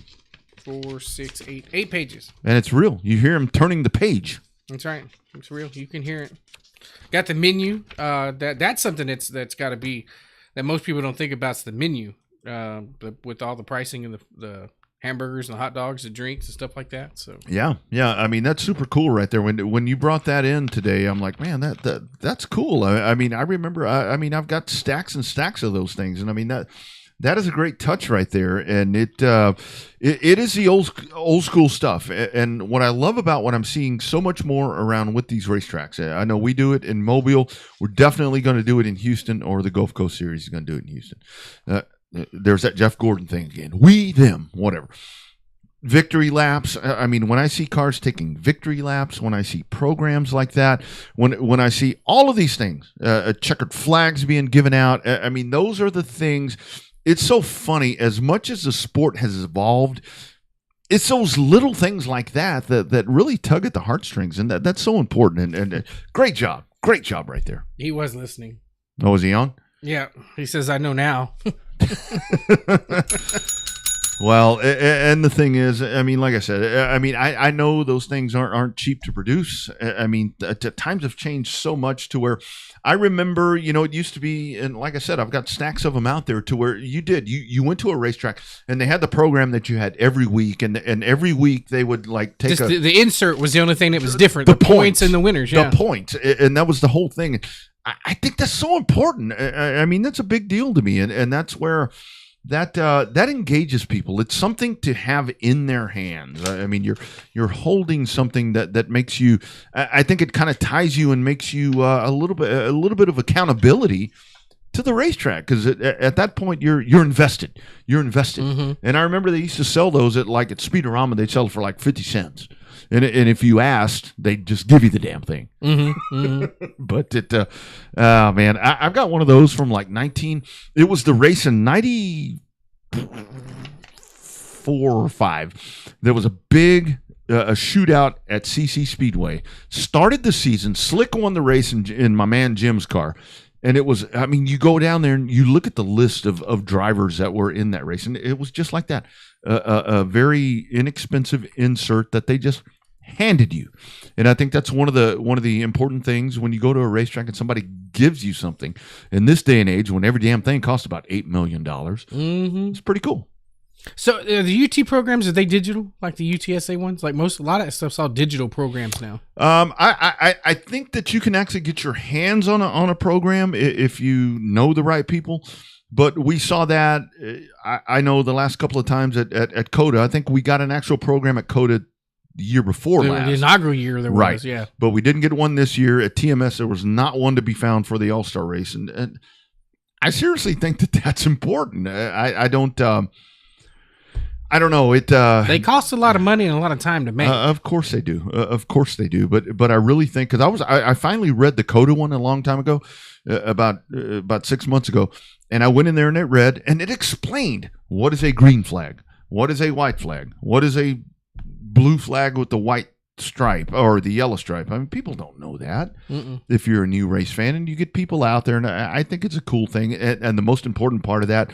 4, 6, 8. 8 pages. And it's real. You hear him turning the page. That's right. It's real. You can hear it. Got the menu. That's something that's got to be that most people don't think about. Is the menu. With all the pricing and the hamburgers and the hot dogs, the drinks and stuff like that. So yeah. I mean, that's super cool right there. When you brought that in today, I'm like, man, that's cool. I mean, I remember. I mean, I've got stacks and stacks of those things, and I mean that is a great touch right there, and it is the old school stuff. And what I love about what I'm seeing so much more around with these racetracks, I know we do it in Mobile. We're definitely going to do it in Houston, or the Gulf Coast Series is going to do it in Houston. There's that Jeff Gordon thing again. We, them, whatever. Victory laps. I mean, when I see cars taking victory laps, when I see programs like that, when I see all of these things, checkered flags being given out, I mean, those are the things. It's so funny. As much as the sport has evolved, it's those little things like that really tug at the heartstrings, and that's so important. And great job right there. he was listening. Oh, was he on? Yeah, he says, "I know now." Well, and the thing is, I mean, like I said, I mean, I know those things aren't cheap to produce. I mean, times have changed so much to where I remember, it used to be, and like I said, I've got stacks of them out there to where you went to a racetrack and they had the program that you had every week, and every week they would like take the insert was the only thing that was different. The points and the winners, yeah. The points, and that was the whole thing. I think that's so important. I mean, that's a big deal to me, and that's where that engages people. It's something to have in their hands. I mean, you're holding something that makes you. I think it kind of ties you and makes you a little bit of accountability to the racetrack, because at that point you're invested. You're invested. Mm-hmm. And I remember they used to sell those at Speedorama. They'd sell it for like 50 cents. And if you asked, they'd just give you the damn thing. Mm-hmm, mm-hmm. But man, I've got one of those from it was the race in 94 or 5. There was a big a shootout at CC Speedway. Started the season. Slick won the race in my man Jim's car. And it was, I mean, you go down there and you look at the list of drivers that were in that race, and it was just like that. A very inexpensive insert that they just handed you. And I think that's one of the important things when you go to a racetrack and somebody gives you something in this day and age, when every damn thing costs about $8 million. Mm-hmm. It's pretty cool. So the UT programs, are they digital, like the UTSA ones? Like a lot of that stuff's all digital programs now. I think that you can actually get your hands on a program if you know the right people. But we saw that, I know the last couple of times at COTA. I think we got an actual program at COTA the year before last. The inaugural year there was, yeah. But we didn't get one this year. At TMS, there was not one to be found for the All-Star race. And I seriously think that's important. I don't know. They cost a lot of money and a lot of time to make. Of course they do. Of course they do. But I really think, because I finally read the COTA one a long time ago, about 6 months ago, and I went in there and it explained what is a green flag, what is a white flag, what is a blue flag with the white stripe or the yellow stripe. I mean, people don't know that. Mm-mm. If you're a new race fan, and you get people out there, and I think it's a cool thing. And the most important part of that,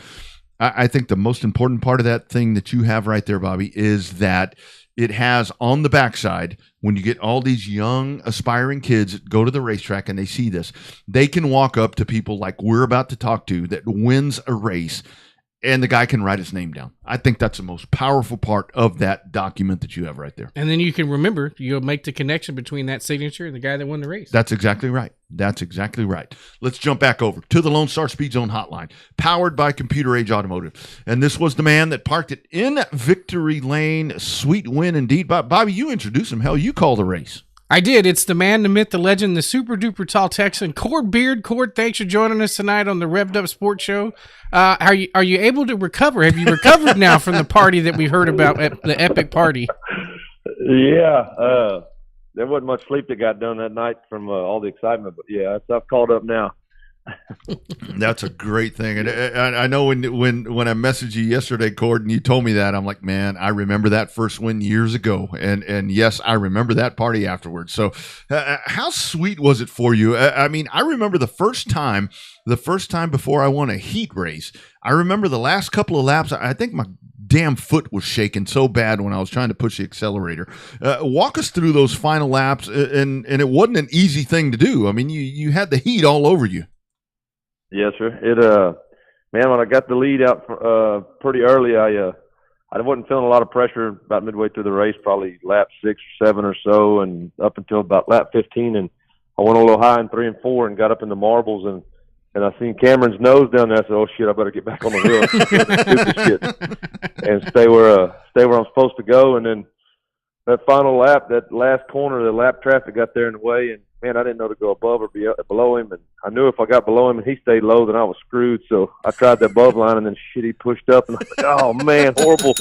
I think the most important part of that thing that you have right there, Bobby, is that it has on the backside, when you get all these young aspiring kids that go to the racetrack and they see this, they can walk up to people like we're about to talk to that wins a race, and the guy can write his name down. I think that's the most powerful part of that document that you have right there. And then you can remember, you'll make the connection between that signature and the guy that won the race. That's exactly right. That's exactly right. Let's jump back over to the Lone Star Speed Zone hotline, powered by Computer Age Automotive. And this was the man that parked it in Victory Lane. Sweet win indeed. Bobby, you introduced him. Hell, you call the race. I did. It's the man, the myth, the legend, the super duper tall Texan, Cord Beard. Cord, thanks for joining us tonight on the Revved Up Sports Show. Are you able to recover? Have you recovered now from the party that we heard about at the epic party? Yeah. there wasn't much sleep that got done that night from all the excitement. But yeah, I've caught up now. That's a great thing, and I know when I messaged you yesterday, Cord, and you told me that, I'm like, man, I remember that first win years ago, and yes, I remember that party afterwards. So, how sweet was it for you? I mean, I remember the first time before I won a heat race. I remember the last couple of laps. I think my damn foot was shaking so bad when I was trying to push the accelerator. Walk us through those final laps, and it wasn't an easy thing to do. I mean, you had the heat all over you. Yes, sir. Man, when I got the lead out pretty early, I wasn't feeling a lot of pressure about midway through the race, probably lap 6 or 7 or so, and up until about lap 15. And I went a little high in 3 and 4 and got up in the marbles, and I seen Cameron's nose down there. I said, "Oh shit, I better get back on the wheel, stupid shit, and stay where I'm supposed to go." And then that final lap, that last corner, the lap traffic got there in the way, and man, I didn't know to go above or below him, and I knew if I got below him and he stayed low, then I was screwed. So I tried the above line, and then shit, he pushed up, and I was like, "Oh man, horrible."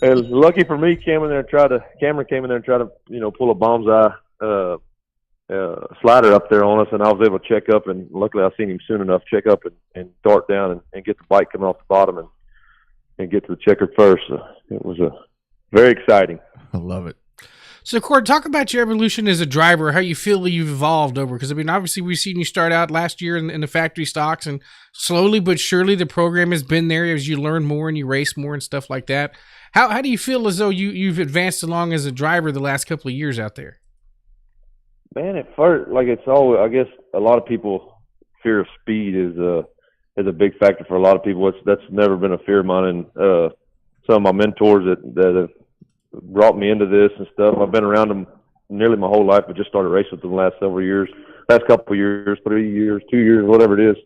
And lucky for me, Cameron came in there and tried to pull a bomb's eye slider up there on us, and I was able to check up, and luckily I seen him soon enough check up and dart down and get the bike coming off the bottom and get to the checkered first. So it was very exciting. I love it. So, Cord, talk about your evolution as a driver, how you feel you've evolved over. Because, I mean, obviously we've seen you start out last year in the factory stocks, and slowly but surely the program has been there as you learn more and you race more and stuff like that. How do you feel as though you've advanced along as a driver the last couple of years out there? Man, at first, I guess a lot of people, fear of speed is a big factor for a lot of people. That's never been a fear of mine, and some of my mentors that have brought me into this and stuff. I've been around them nearly my whole life, but just started racing with them the last couple of years, 3 years, 2 years, whatever it is.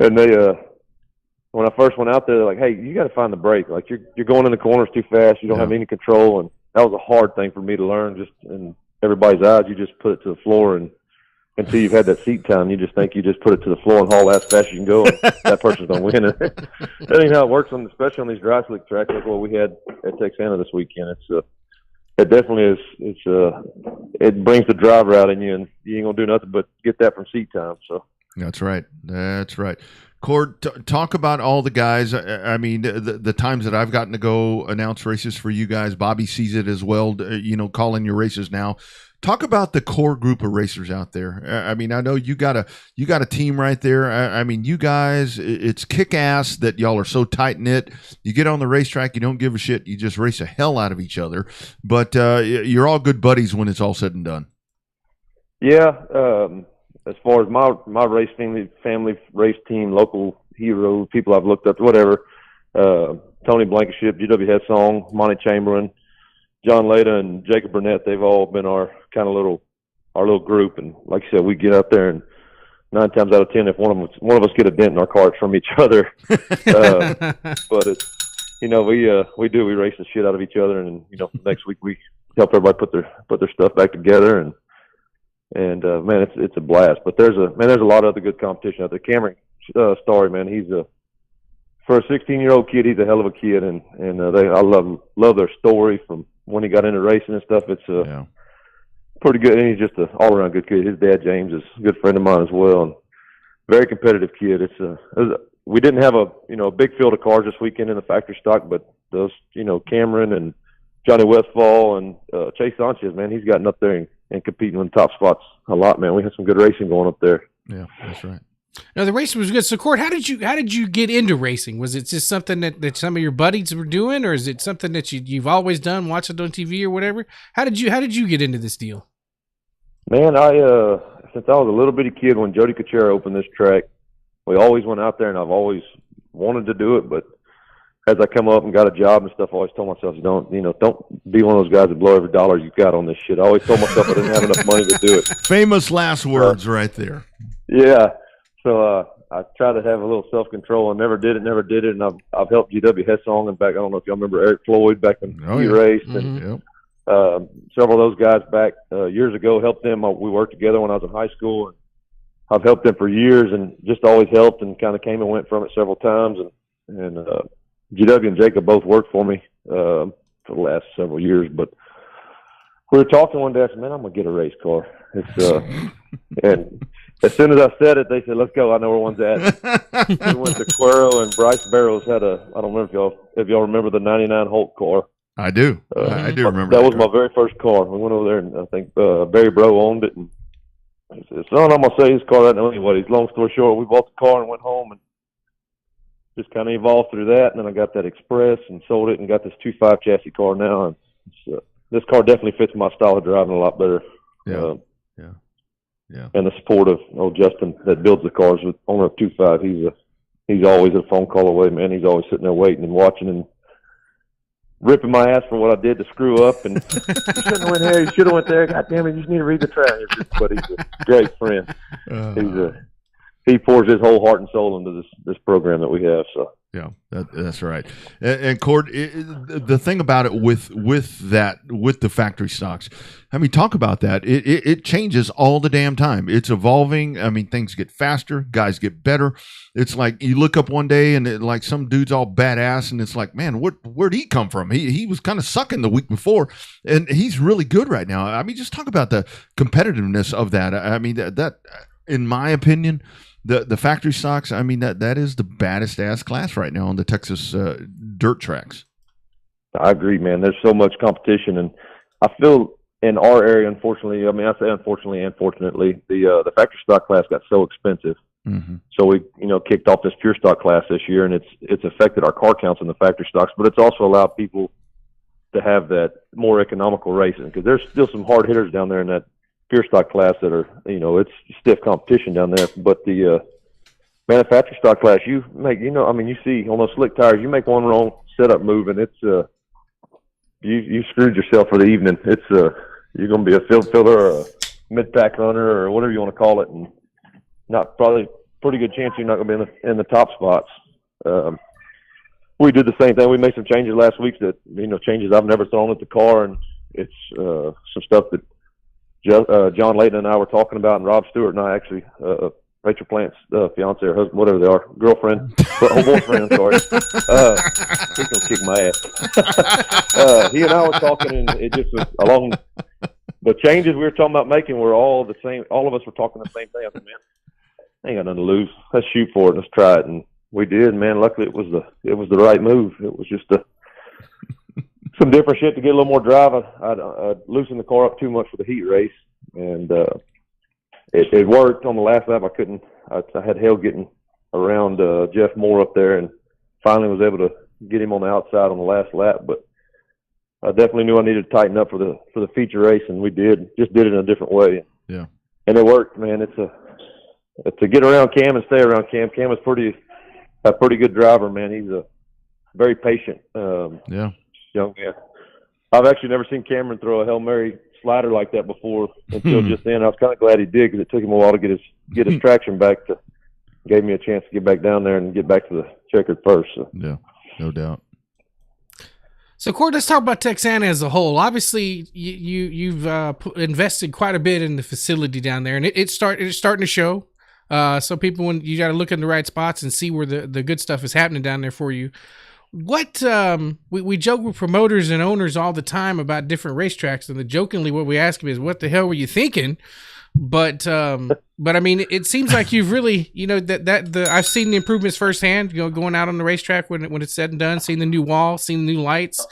And they, when I first went out there, they're like, "Hey, you got to find the brake. Like you're going in the corners too fast. You don't have any control." And that was a hard thing for me to learn. Just in everybody's eyes, you just put it to the floor, and until you've had that seat time, you just think you just put it to the floor and haul as fast as you can go, and that person's gonna win it. That ain't how it works, especially on these dry slick tracks like what we had at Texana this weekend. It definitely is. It brings the driver out in you, and you ain't gonna do nothing but get that from seat time. So that's right. Cord, talk about all the guys. I mean, the times that I've gotten to go announce races for you guys. Bobby sees it as well. Calling your races now. Talk about the core group of racers out there. I mean, I know you got a team right there. I mean, you guys, it's kick-ass that y'all are so tight-knit. You get on the racetrack, you don't give a shit. You just race the hell out of each other. But you're all good buddies when it's all said and done. Yeah. As far as my race family race team, local heroes, people I've looked up to, whatever, Tony Blankenship, GW Hessong, Monty Chamberlain, John Leda, and Jacob Burnett, they've all been our little group. And like you said, we get out there, and 9 times out of 10, if one of us get a dent in our car, it's from each other. But it's, we race the shit out of each other, and next week we help everybody put their stuff back together, and man, it's a blast. But there's a lot of other good competition out there. Cameron Story, man, for a 16-year-old kid, he's a hell of a kid, and I love their story from when he got into racing and stuff. It's pretty good, and he's just an all-around good kid. His dad, James, is a good friend of mine as well, and very competitive kid. We didn't have a big field of cars this weekend in the factory stock, but those, Cameron and Johnny Westfall and Chase Sanchez, man, he's gotten up there and competing in the top spots a lot, man. We had some good racing going up there. Yeah, that's right. No, the racing was good. So, Cord, how did you get into racing? Was it just something that some of your buddies were doing, or is it something that you've always done, watched it on TV or whatever? How did you get into this deal? Man, I since I was a little bitty kid when Jody Kuchera opened this track, we always went out there, and I've always wanted to do it, but as I come up and got a job and stuff, I always told myself, don't be one of those guys that blow every dollar you've got on this shit. I always told myself I didn't have enough money to do it. Famous last words right there. Yeah. So I tried to have a little self-control and never did it. And I've helped GW Hessong and back. I don't know if y'all remember Eric Floyd back when he raced. And several of those guys back years ago, helped them. We worked together when I was in high school. And I've helped them for years and just always helped and kind of came and went from it several times. And GW and Jacob both worked for me for the last several years. But we were talking one day. I said, "Man, I'm gonna get a race car." It's and as soon as I said it, they said, "Let's go." I know where one's at. We went to Cuero, and Bryce Barrows had a. I don't remember if y'all remember the '99 Holt car. I do. I do remember that was car. my very first car. We went over there, and I think Barry Bro owned it. And I said, "Son, I'm gonna sell his car right now." Anyway, long story short, we bought the car and went home and just kind of evolved through that. And then I got that Express and sold it and got this 2.5 chassis car now. And this car definitely fits my style of driving a lot better. Yeah. And the support of Justin that builds the cars with on a 2.5. He's always a phone call away, man. He's always sitting there waiting and watching and ripping my ass for what I did to screw up. And you shouldn't have went here. You should have went there. God damn it! You just need to read the track. But he's a great friend. He pours his whole heart and soul into this program that we have. So. Yeah, that's right. And Cord, the thing about it with the factory stocks, I mean, talk about that. It changes all the damn time. It's evolving. I mean, things get faster, guys get better. It's like you look up one day and like some dude's all badass, and it's like, man, where'd he come from? He was kind of sucking the week before, and he's really good right now. I mean, just talk about the competitiveness of that. I mean, that in my opinion. The factory stocks, I mean, that is the baddest ass class right now on the Texas dirt tracks. I agree, man. There's so much competition, and I feel in our area, unfortunately, I mean, I say unfortunately and fortunately, the factory stock class got so expensive. Mm-hmm. So we, kicked off this pure stock class this year, and it's affected our car counts in the factory stocks, but it's also allowed people to have that more economical racing because there's still some hard hitters down there in that pure stock class that are, it's stiff competition down there. But the manufacturer stock class, you make, you see on those slick tires, you make one wrong setup move, and it's you screwed yourself for the evening. It's you're going to be a field filler or a mid pack runner or whatever you want to call it, and not probably pretty good chance you're not going to be in the top spots. We did the same thing. We made some changes last week that changes I've never thrown at the car, and it's some stuff that John Layton and I were talking about, and Rob Stewart and I actually, Rachel Plant's fiance or husband, whatever they are, girlfriend, boyfriend, I'm sorry. He's going to kick my ass. He and I were talking, and it just was along the changes we were talking about making were all the same. All of us were talking the same thing. I said, man, I ain't got nothing to lose. Let's shoot for it. Let's try it. And we did, man. Luckily, it was the right move. It was just some different shit to get a little more drive. I'd loosened the car up too much for the heat race, and it worked on the last lap. I had hell getting around Jeff Moore up there, and finally was able to get him on the outside on the last lap. But I definitely knew I needed to tighten up for the feature race, and we did. Just did it in a different way. Yeah, and it worked, man. It's to get around Cam and stay around Cam. Cam is a pretty good driver, man. He's a very patient. Young man. I've actually never seen Cameron throw a Hail Mary slider like that before until just then. I was kind of glad he did because it took him a while to get his traction back. Gave me a chance to get back down there and get back to the checkered first. So. Yeah, no doubt. So, Cord, let's talk about Texana as a whole. Obviously, you've invested quite a bit in the facility down there, and it's starting to show. So people, when you got to look in the right spots and see where the good stuff is happening down there for you. What we joke with promoters and owners all the time about different racetracks, and jokingly what we ask them is, "What the hell were you thinking?" But I mean, it seems like you've really, I've seen the improvements firsthand. Going out on the racetrack when it's said and done, seeing the new wall, seeing the new lights.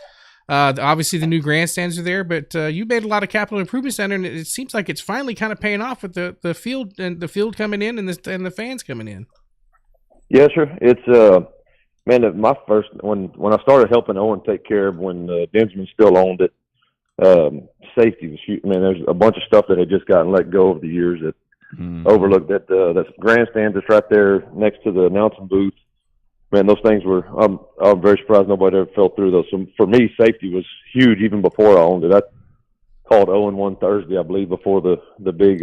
Obviously, the new grandstands are there, but you made a lot of capital improvements down there, and it seems like it's finally kind of paying off with the field and the field coming in and the fans coming in. Yeah, sure. It's man, my first when I started helping Owen take care of when Dinsman still owned it, safety was huge. Man, there's a bunch of stuff that had just gotten let go over the years that overlooked. That grandstand that's right there next to the announcing booth. Man, those things were. I'm very surprised nobody ever fell through those. So for me, safety was huge even before I owned it. I called Owen one Thursday, I believe, before the big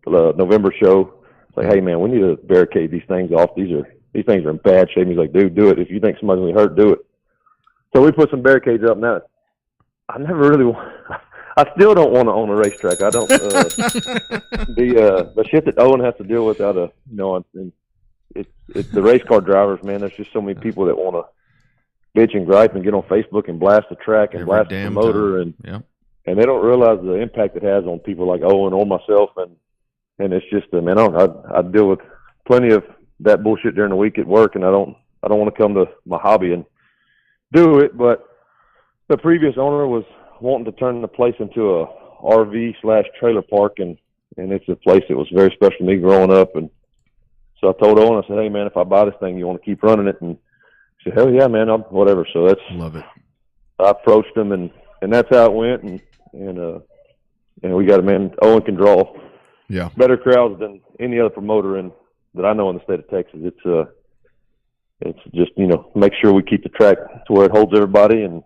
November show. It's like, hey man, we need to barricade these things off. These things are in bad shape. He's like, dude, do it. If you think somebody's going to be hurt, do it. So we put some barricades up. Now, I never really I still don't want to own a racetrack. I don't. The shit that Owen has to deal with out of, and it's the race car drivers, man. There's just so many people that want to bitch and gripe and get on Facebook and blast the track and blast the motor. And and they don't realize the impact it has on people like Owen or myself. And it's just, man, I deal with plenty of that bullshit during the week at work, and I don't want to come to my hobby and do it. But the previous owner was wanting to turn the place into a RV/trailer park, and it's a place that was very special to me growing up. And so I told Owen, I said, hey, man, if I buy this thing, you want to keep running it? And he said, hell yeah, man, whatever. So love it. I approached him, and that's how it went. And we got a man, Owen can draw better crowds than any other promoter that I know in the state of Texas. It's just, make sure we keep the track to where it holds everybody and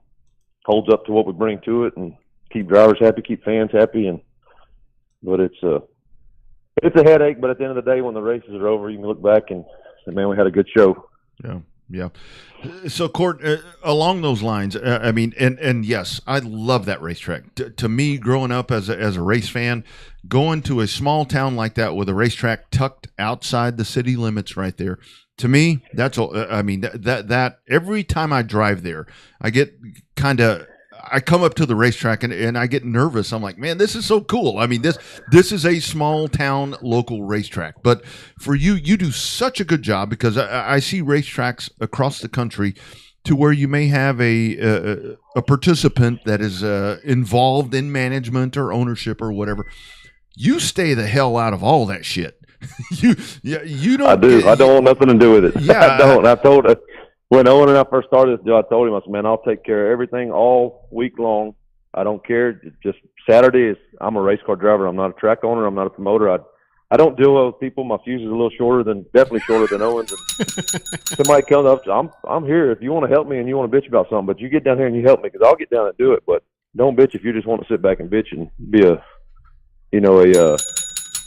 holds up to what we bring to it, and keep drivers happy, keep fans happy. But it's a headache. But at the end of the day, when the races are over, you can look back and say, man, we had a good show. Yeah. So, Court, along those lines, and yes, I love that racetrack. To me, growing up as a race fan, going to a small town like that with a racetrack tucked outside the city limits right there, to me, that's all. That every time I drive there, I get I come up to the racetrack and I get nervous. I'm like, man, this is so cool. I mean, this is a small town local racetrack. But for you do such a good job, because I see racetracks across the country to where you may have a participant that is involved in management or ownership or whatever. You stay the hell out of all that shit. You don't. I do. I don't want nothing to do with it. Yeah, I don't. I told her. When Owen and I first started this deal, I told him, I said, man, I'll take care of everything all week long. I don't care. Just Saturday I'm a race car driver. I'm not a track owner. I'm not a promoter. I don't deal well with people. My fuse is a little definitely shorter than Owen's. And somebody comes up, I'm here if you want to help me and you want to bitch about something, but you get down here and you help me, because I'll get down and do it. But don't bitch if you just want to sit back and bitch and be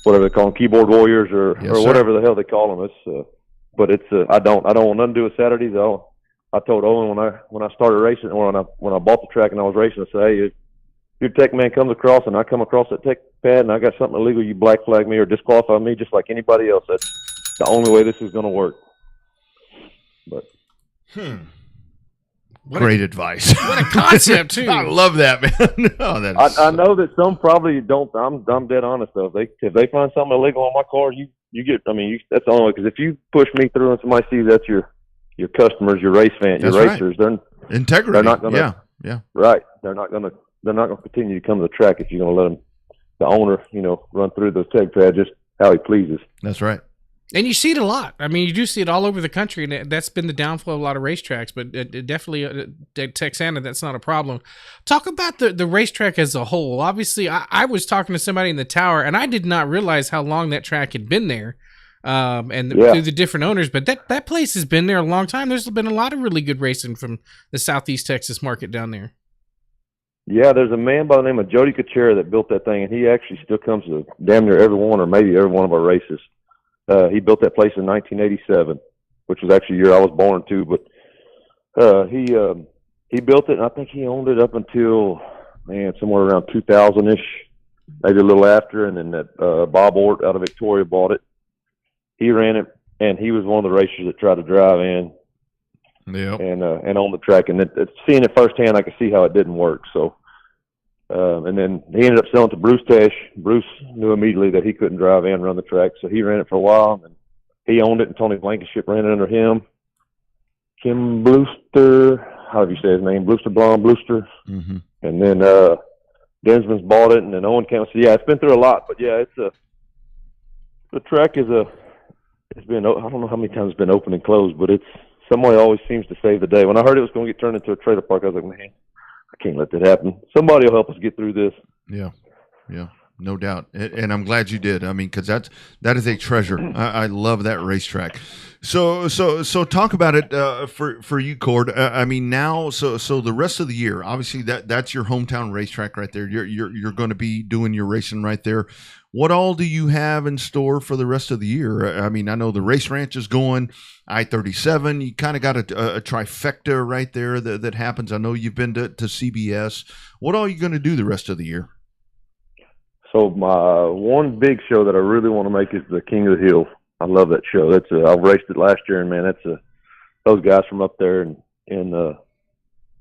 whatever they call them, keyboard warriors or whatever the hell they call them. But I don't want nothing to do with Saturdays. I told Owen when I started racing, or when I bought the track and I was racing, I said, hey, if your tech man comes across and I come across that tech pad and I got something illegal, you black flag me or disqualify me just like anybody else. That's the only way this is going to work. But great advice. What a concept, too. I love that, man. I know that some probably don't. I'm dead honest though. If they find something illegal on my car, you get. That's the only way. Because if you push me through and somebody sees that's your customers, your race fans, your racers, they're integrity. They're not going to. Yeah. Right. They're not going to continue to come to the track if you're going to let them, the owner, run through the tech pad just how he pleases. That's right. And you see it a lot. You do see it all over the country, and that's been the downfall of a lot of racetracks. But definitely at Texana, that's not a problem. Talk about the racetrack as a whole. Obviously, I was talking to somebody in the tower, and I did not realize how long that track had been there, through the different owners. But that place has been there a long time. There's been a lot of really good racing from the Southeast Texas market down there. Yeah, there's a man by the name of Jody Kuchera that built that thing, and he actually still comes to damn near every one or maybe every one of our races. He built that place in 1987, which was actually the year I was born too. But he built it, and I think he owned it up until somewhere around 2000-ish, maybe a little after. And then that Bob Ort out of Victoria bought it. He ran it, and he was one of the racers that tried to drive in and on the track. And seeing it firsthand, I could see how it didn't work. So. And then he ended up selling to Bruce Tesh. Bruce knew immediately that he couldn't drive and run the track, so he ran it for a while, and he owned it, and Tony Blankenship ran it under him. Kim Brewster, how do you say his name? Brewster. Mm-hmm. And then Densman's bought it, and then Owen came. So, it's been through a lot, but, the track it's been, I don't know how many times it's been open and closed, but somebody always seems to save the day. When I heard it was going to get turned into a trailer park, I was like, man, I can't let that happen. Somebody will help us get through this. Yeah, no doubt. And I'm glad you did. Because that is a treasure. I love that racetrack. So talk about it for you, Cord. Now, so the rest of the year, obviously that's your hometown racetrack right there. You're going to be doing your racing right there. What all do you have in store for the rest of the year? I know the race ranch is going, I-37. You kind of got a trifecta right there that happens. I know you've been to CBS. What all are you going to do the rest of the year? So my one big show that I really want to make is the King of the Hill. I love that show. I raced it last year, and man, those guys from up there in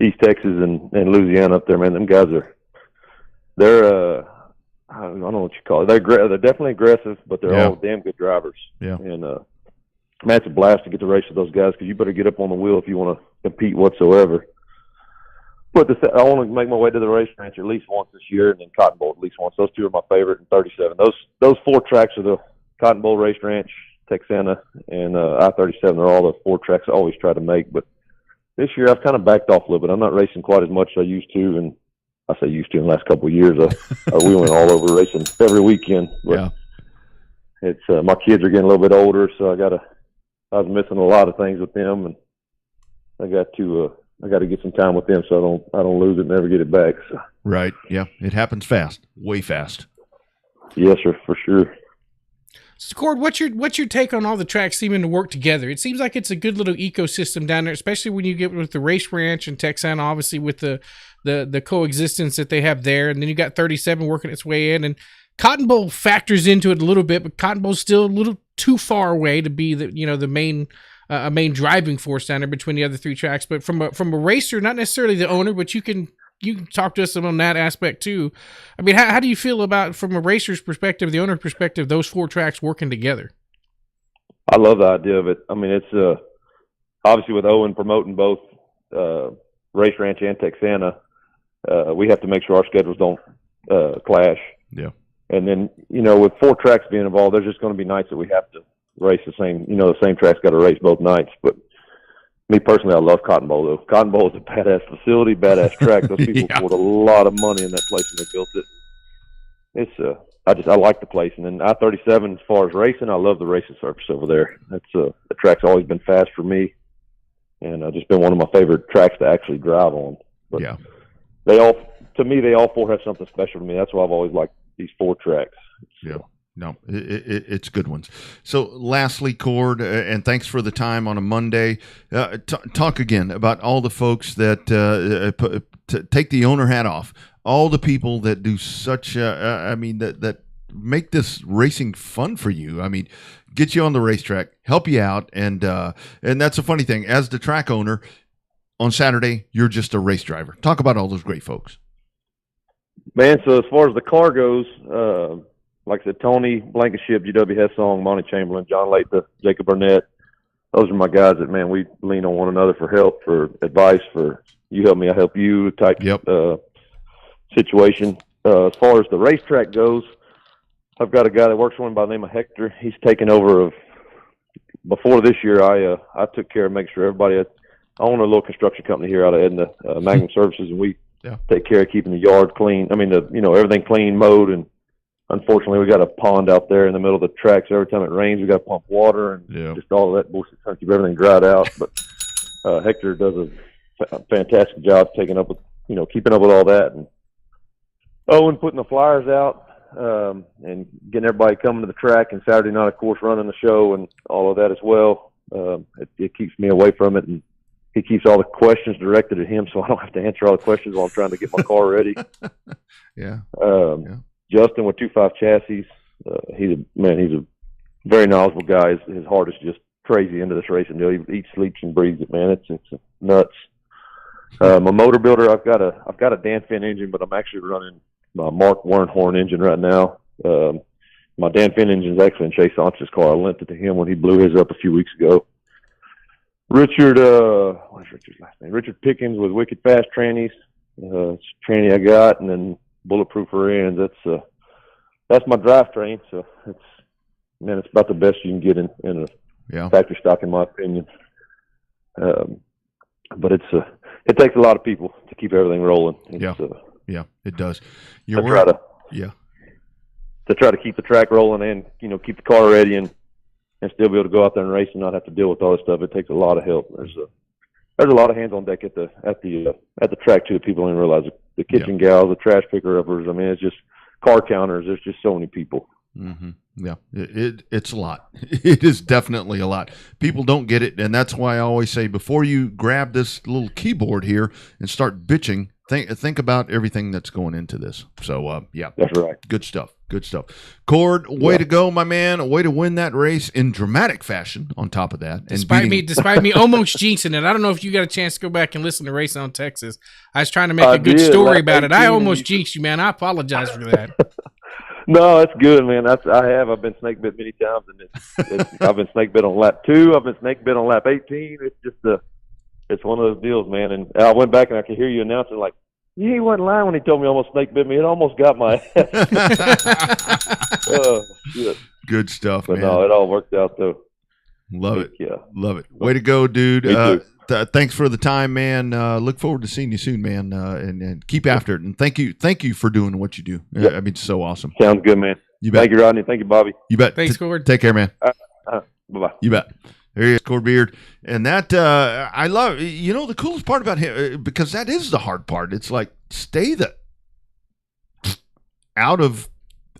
East Texas and Louisiana up there, man, them guys they're I don't know what you call it. They're definitely aggressive, but they're all damn good drivers. Yeah. And man, it's a blast to get to race with those guys because you better get up on the wheel if you want to compete whatsoever. But I want to make my way to the race ranch at least once this year, and then Cotton Bowl at least once. Those two are my favorite, and 37. Those 4 tracks are the Cotton Bowl Race Ranch, Texana, and I-37. They're all the 4 tracks I always try to make. But this year I've kind of backed off a little bit. I'm not racing quite as much as I used to, and I say used to in the last couple of years. We went all over racing every weekend. But it's my kids are getting a little bit older, so I was missing a lot of things with them, and I got to get some time with them so I don't lose it and never get it back. So. Right. Yeah. It happens fast, way fast. Yes, sir, for sure. So, Cord, what's your take on all the tracks seeming to work together? It seems like it's a good little ecosystem down there, especially when you get with the Race Ranch and Texana, obviously with the coexistence that they have there, and then you got 37 working its way in, and Cotton Bowl factors into it a little bit, but Cotton Bowl's still a little too far away to be the main driving force down there between the other 3 tracks. But from a racer, not necessarily the owner, but you can talk to us on that aspect too. I mean, how do you feel about, from a racer's perspective, the owner's perspective, those 4 tracks working together? I love the idea of it. I mean, it's obviously with Owen promoting both Race Ranch and Texana, we have to make sure our schedules don't clash. Yeah. And then, with 4 tracks being involved, there's just going to be nights that we have to race the same track's got to race both nights. But me personally, I love Cotton Bowl, though. Cotton Bowl is a badass facility, badass track. Those people poured a lot of money in that place when they built it. I like the place. And then I-37, as far as racing, I love the racing surface over there. The track's always been fast for me, and just been one of my favorite tracks to actually drive on. But they all 4 have something special to me. That's why I've always liked these 4 tracks. Yeah. No, it's good ones. So lastly, Cord, and thanks for the time on a Monday. Talk again about all the folks that take the owner hat off, all the people that do such, that make this racing fun for you. I mean, get you on the racetrack, help you out. And that's a funny thing. As the track owner, on Saturday, you're just a race driver. Talk about all those great folks. Man, so as far as the car goes, like I said, Tony Blankenship, GW Hessong, Monty Chamberlain, John Latha, Jacob Burnett. Those are my guys that, man, we lean on one another for help, for advice, for you help me, I help you type situation. As far as the racetrack goes, I've got a guy that works for me by the name of Hector. He's taken over before this year, I took care of making sure everybody I own a little construction company here out of Edna, Magnum Services, and we take care of keeping the yard clean. I mean, everything clean, mowed, and unfortunately, we got a pond out there in the middle of the track, so every time it rains, we got to pump water and just all of that bullshit trying to keep everything dried out. But Hector does a fantastic job keeping up with all that. And Owen putting the flyers out and getting everybody coming to the track, and Saturday night, of course, running the show and all of that as well. It keeps me away from it, and he keeps all the questions directed at him, so I don't have to answer all the questions while I'm trying to get my car ready. Justin with 2.5 chassis, he's a very knowledgeable guy. His heart is just crazy into this racing deal. He eats, sleeps, and breathes it, man. It's nuts. My motor builder, I've got a Dan Finn engine, but I'm actually running my Mark Wernhorn engine right now. My Dan Finn engine is actually in Chase Saunch's car. I lent it to him when he blew his up a few weeks ago. Richard, what's Richard's last name? Richard Pickens with Wicked Fast Trannies. It's tranny I got, and then bulletproof rear ends. That's my drivetrain. So it's about the best you can get in a factory stock, in my opinion. But it takes a lot of people to keep everything rolling. It does. To try to keep the track rolling and keep the car ready and still be able to go out there and race and not have to deal with all this stuff. It takes a lot of help. There's a lot of hands on deck at the track too. People don't realize the kitchen gals, the trash picker uppers. I mean, it's just car counters. There's just so many people. Mm-hmm. Yeah, it's a lot. It is definitely a lot. People don't get it, and that's why I always say, before you grab this little keyboard here and start bitching think about everything that's going into this. So yeah, That's right. good stuff. Good stuff. Cord, way to go, my man. Way to win that race in dramatic fashion. On top of that, despite me almost jinxing it. I don't know if you got a chance to go back and listen to Race on Texas. I was trying to make a good story about it. I almost jinxed you, man. I apologize for that. No, it's good, man. I have. I've been snake bit many times, and I've been snake bit on lap 2. I've been snake bit on lap 18. It's just it's one of those deals, man. And I went back and I could hear you announcing like, he wasn't lying when he told me almost snake bit me. It almost got my ass. Good stuff, but man. no, it all worked out though. Love it. Yeah. Love it. Way to go, dude. Me too. Thanks for the time, man. Look forward to seeing you soon, man. And keep after it. And thank you for doing what you do. Yep. I mean, it's so awesome. Sounds good, man. You bet. Thank you, Rodney. Thank you, Bobby. You bet. Thanks, Cord. Take care, man. Bye-bye. You bet. There he is, Cord Beard. And that, I love, the coolest part about him, because that is the hard part. It's like, stay out of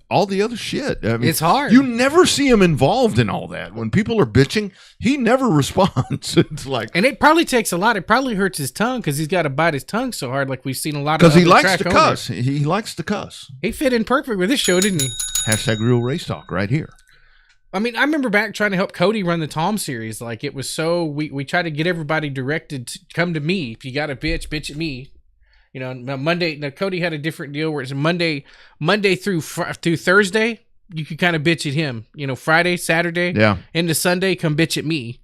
all the other shit. I mean, it's hard. You never see him involved in all that. When people are bitching, he never responds. It's like, and it probably takes a lot. It probably hurts his tongue because he's got to bite his tongue so hard, like we've seen a lot of. Because he likes to cuss. He likes to cuss. He fit in perfect with this show, didn't he? Hashtag Real Race Talk right here. I mean, I remember back trying to help Cody run the Tom series. Like, it was so, we tried to get everybody directed to come to me. If you got a bitch at me. Monday, Cody had a different deal where it's Monday through Thursday, you could kind of bitch at him. Friday, Saturday, into Sunday, come bitch at me.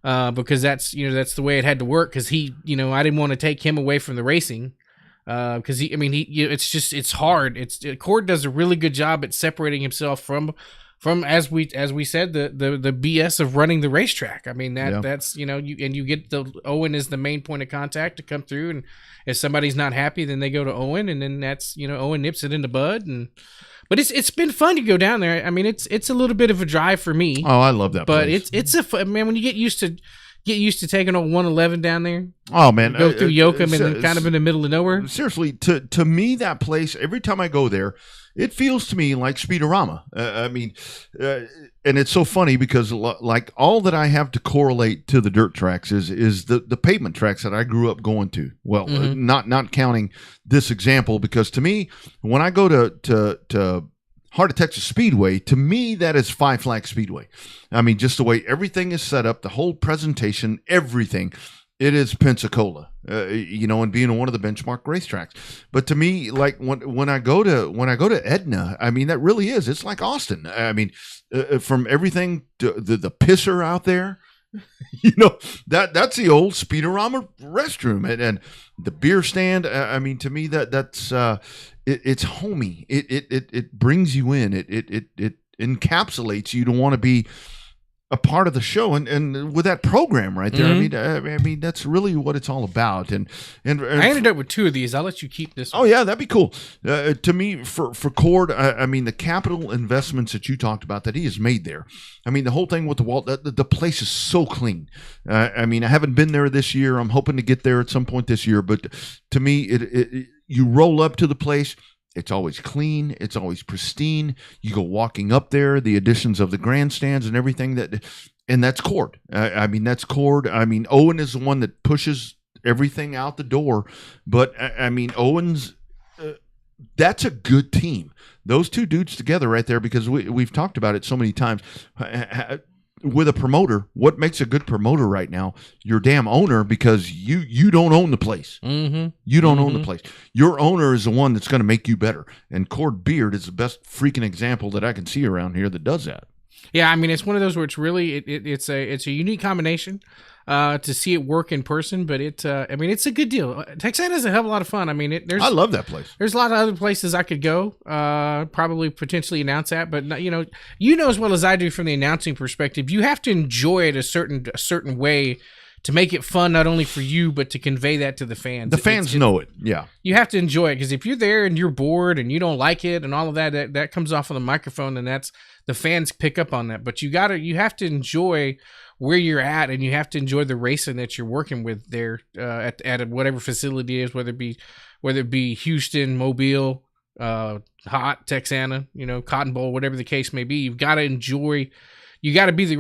Because that's the way it had to work. Because he, I didn't want to take him away from the racing. Because it's hard. Cord does a really good job at separating himself from as we said the BS of running the racetrack. I mean that's you get Owen is the main point of contact to come through, and if somebody's not happy, then they go to Owen, and then that's Owen nips it in the bud. But it's been fun to go down there. I mean it's a little bit of a drive for me. Oh, I love that. But place. it's a fun, man, when you get used to taking a 111 down there. Oh man, go through Yoakum and kind of in the middle of nowhere. Seriously, to me, that place, every time I go there, it feels to me like Speedorama. And it's so funny because like all that I have to correlate to the dirt tracks is the pavement tracks that I grew up going to. Well, not counting this example, because to me, when I go to Heart of Texas Speedway, to me, that is Five Flag Speedway. I mean, just the way everything is set up, the whole presentation, everything. It is Pensacola, and being one of the benchmark racetracks. But to me, like when I go to Edna, I mean, that really is. It's like Austin. I mean, from everything to the pisser out there, that's the old Speedorama restroom, and the beer stand. I mean, to me, that's it's homey. It brings you in. It encapsulates you to want to be a part of the show, and with that program right there, I mean that's really what it's all about. And I ended up with 2 of these. I'll let you keep this one. Oh yeah, that'd be cool. To me, for Cord, I mean the capital investments that you talked about that he has made there. I mean the whole thing with the wall, the place is so clean. I mean I haven't been there this year. I'm hoping to get there at some point this year. But to me, you roll up to the place. It's always clean. It's always pristine. You go walking up there, the additions of the grandstands and everything and that's Cord. I mean, that's Cord. I mean, Owen is the one that pushes everything out the door. But I mean, Owen's, that's a good team. Those 2 dudes together right there, because we've talked about it so many times. With a promoter, what makes a good promoter right now? Your damn owner, because you don't own the place. Mm-hmm. You don't own the place. Your owner is the one that's going to make you better. And Cord Beard is the best freaking example that I can see around here that does that. Yeah, I mean it's one of those where it's really it's a unique combination to see it work in person, but it's a good deal. Texana is a hell of a lot of fun. I mean I love that place. There's a lot of other places I could go, probably potentially announce at, but as well as I do from the announcing perspective, you have to enjoy it a certain way to make it fun, not only for you, but to convey that to the fans. The fans know it. Yeah. You have to enjoy it, because if you're there and you're bored and you don't like it and all of that comes off on the microphone, and that's the fans pick up on that. But you have to enjoy where you're at, and you have to enjoy the racing that you're working with there at whatever facility it is, whether it be Houston, Mobile, Hot, Texana, Cotton Bowl, whatever the case may be. You've got to enjoy. You got to be the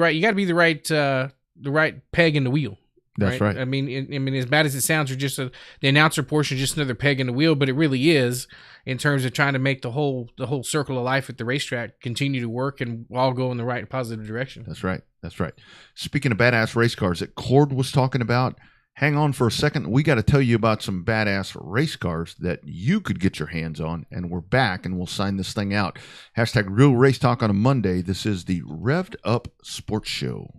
right peg in the wheel. That's right. I mean, as bad as it sounds, you're just the announcer portion is just another peg in the wheel, but it really is in terms of trying to make the whole circle of life at the racetrack continue to work and all go in the right positive direction. That's right. That's right. Speaking of badass race cars that Cord was talking about, hang on for a second. We got to tell you about some badass race cars that you could get your hands on, and we're back, and we'll sign this thing out. Hashtag Real Race Talk on a Monday. This is the Revved Up Sports Show.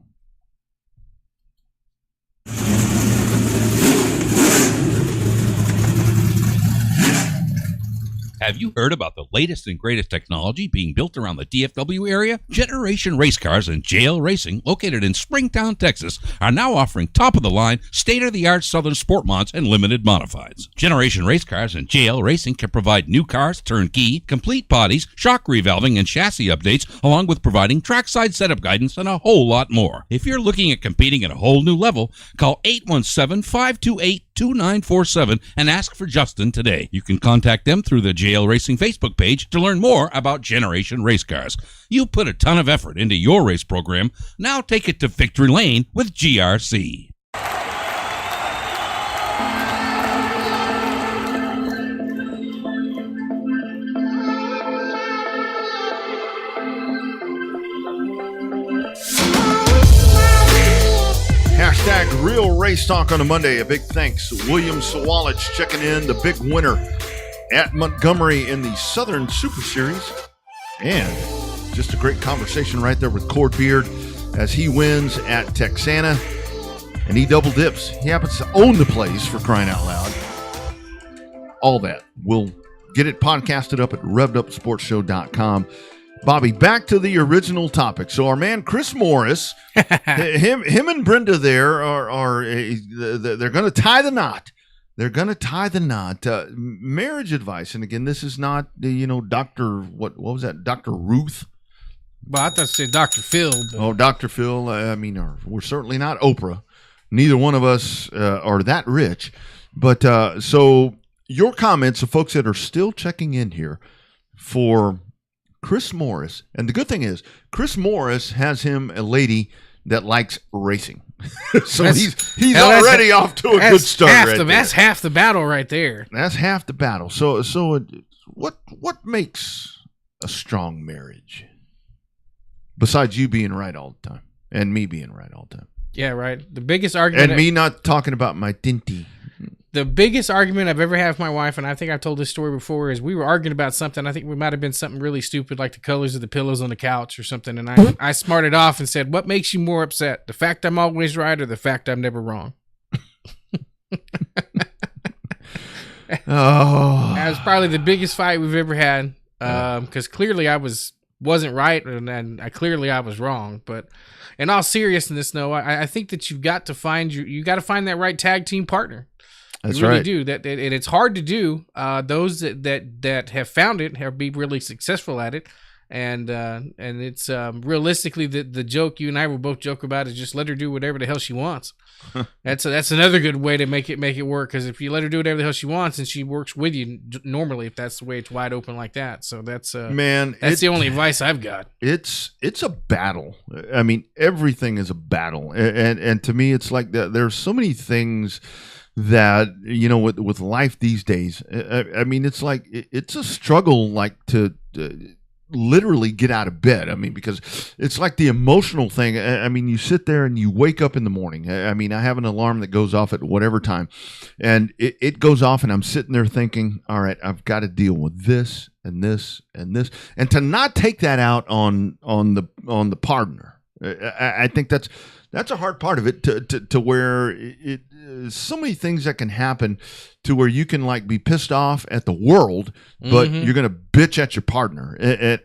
Have you heard about the latest and greatest technology being built around the DFW area? Generation Race Cars and JL Racing, located in Springtown, Texas, are now offering top-of-the-line, state-of-the-art Southern Sport mods and limited modifieds. Generation Race Cars and JL Racing can provide new cars, turnkey, complete bodies, shock revalving, and chassis updates, along with providing trackside setup guidance and a whole lot more. If you're looking at competing at a whole new level, call 817-528-2947 and ask for Justin today. You can contact them through the JL Racing Facebook page to learn more about Generation Race Cars. You put a ton of effort into your race program. Now take it to victory lane with GRC. Hashtag Real Race Talk on a Monday. A big thanks. William Sawalich checking in, the big winner at Montgomery in the Southern Super Series. And just a great conversation right there with Cord Beard as he wins at Texana. And he double dips. He happens to own the place, for crying out loud. All that. We'll get it podcasted up at RevvedUpSportsShow.com. Bobby, back to the original topic. So our man Chris Morris, him and Brenda there are they're going to tie the knot. They're going to tie the knot. Marriage advice, and again, this is not Dr. What was that? Dr. Ruth. Well, I thought you said Dr. Phil. But... Oh, Dr. Phil. We're certainly not Oprah. Neither one of us are that rich. But so your comments of folks that are still checking in here for Chris Morris, and the good thing is Chris Morris has him a lady that likes racing. So he's already off to a good start. That's half the battle right there. That's half the battle. So what makes a strong marriage besides you being right all the time and me being right all the time? Yeah, right. The biggest argument, and me not talking about my dinty. The biggest argument I've ever had with my wife, and I think I've told this story before, is we were arguing about something. I think we might have been something really stupid, like the colors of the pillows on the couch or something. And I smarted off and said, "What makes you more upset? The fact I'm always right, or the fact I'm never wrong?" Oh, that was probably the biggest fight we've ever had. Because clearly I wasn't right, and clearly I was wrong. But in all seriousness, no, I think that you got to find that right tag team partner. That's you really right. do that, and it's hard to do. Those that have found it have been really successful at it, and it's realistically the joke you and I will both joke about is just let her do whatever the hell she wants. That's another good way to make it work, because if you let her do whatever the hell she wants and she works with you normally, if that's the way it's wide open like that. So that's the only advice I've got. It's a battle. I mean, everything is a battle, and to me, it's like there's so many things that with life these days. I mean, it's like it's a struggle, like to literally get out of bed. I mean, because it's like the emotional thing. I mean, you sit there and you wake up in the morning. I mean, I have an alarm that goes off at whatever time, and it goes off, and I'm sitting there thinking, all right, I've got to deal with this and this and this, and to not take that out on the partner. I think that's a hard part of it, to where it so many things that can happen to where you can like be pissed off at the world, but you're going to bitch at your partner,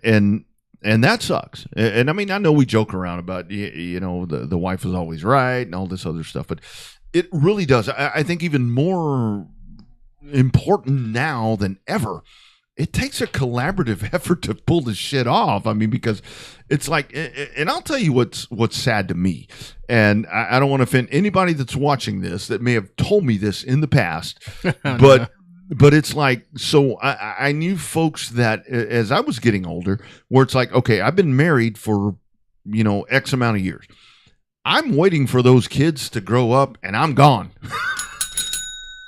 and that sucks. And I mean, I know we joke around about the wife is always right and all this other stuff, but it really does. I think even more important now than ever, it takes a collaborative effort to pull this shit off. I mean, because it's like, and I'll tell you what's sad to me, and I don't want to offend anybody that's watching this that may have told me this in the past, but it's like, so I knew folks that as I was getting older, where it's like, okay, I've been married for, X amount of years. I'm waiting for those kids to grow up and I'm gone.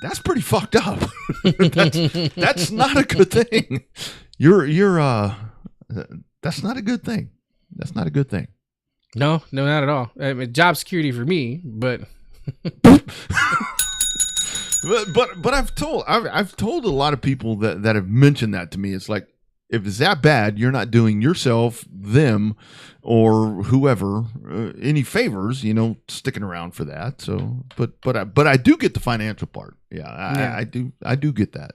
That's pretty fucked up. That's not a good thing. That's not a good thing. That's not a good thing. No, not at all. I mean, job security for me, but but I've told a lot of people that have mentioned that to me. It's like, if it's that bad, you're not doing yourself, them, or whoever any favors, sticking around for that. So, but I do get the financial part. Yeah. I do get that.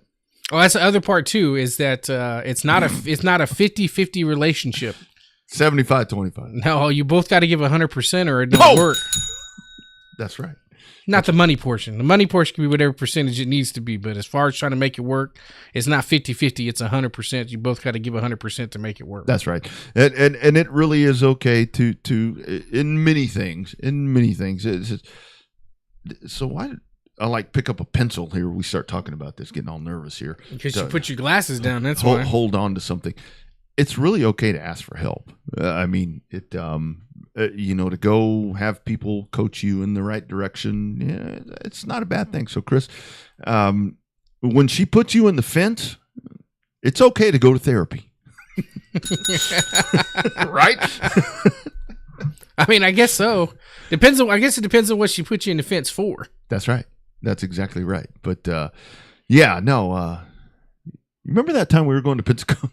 Oh, that's the other part too. Is that it's not a 50-50 relationship. 75-25. No, you both got to give 100% or it doesn't work. That's right. Not the money portion. The money portion can be whatever percentage it needs to be, but as far as trying to make it work, it's not 50-50. It's 100%. You both got to give 100% to make it work. That's right. And it really is okay to in many things. It's just, so why did I pick up a pencil here? We start talking about this, getting all nervous here. Because you put your glasses down. That's why. Hold on to something. It's really okay to ask for help. To go have people coach you in the right direction. Yeah, it's not a bad thing. So, Chris, when she puts you in the fence, it's okay to go to therapy. Right? I mean, I guess so. I guess it depends on what she put you in the fence for. That's right. That's exactly right. But, remember that time we were going to Pensacola?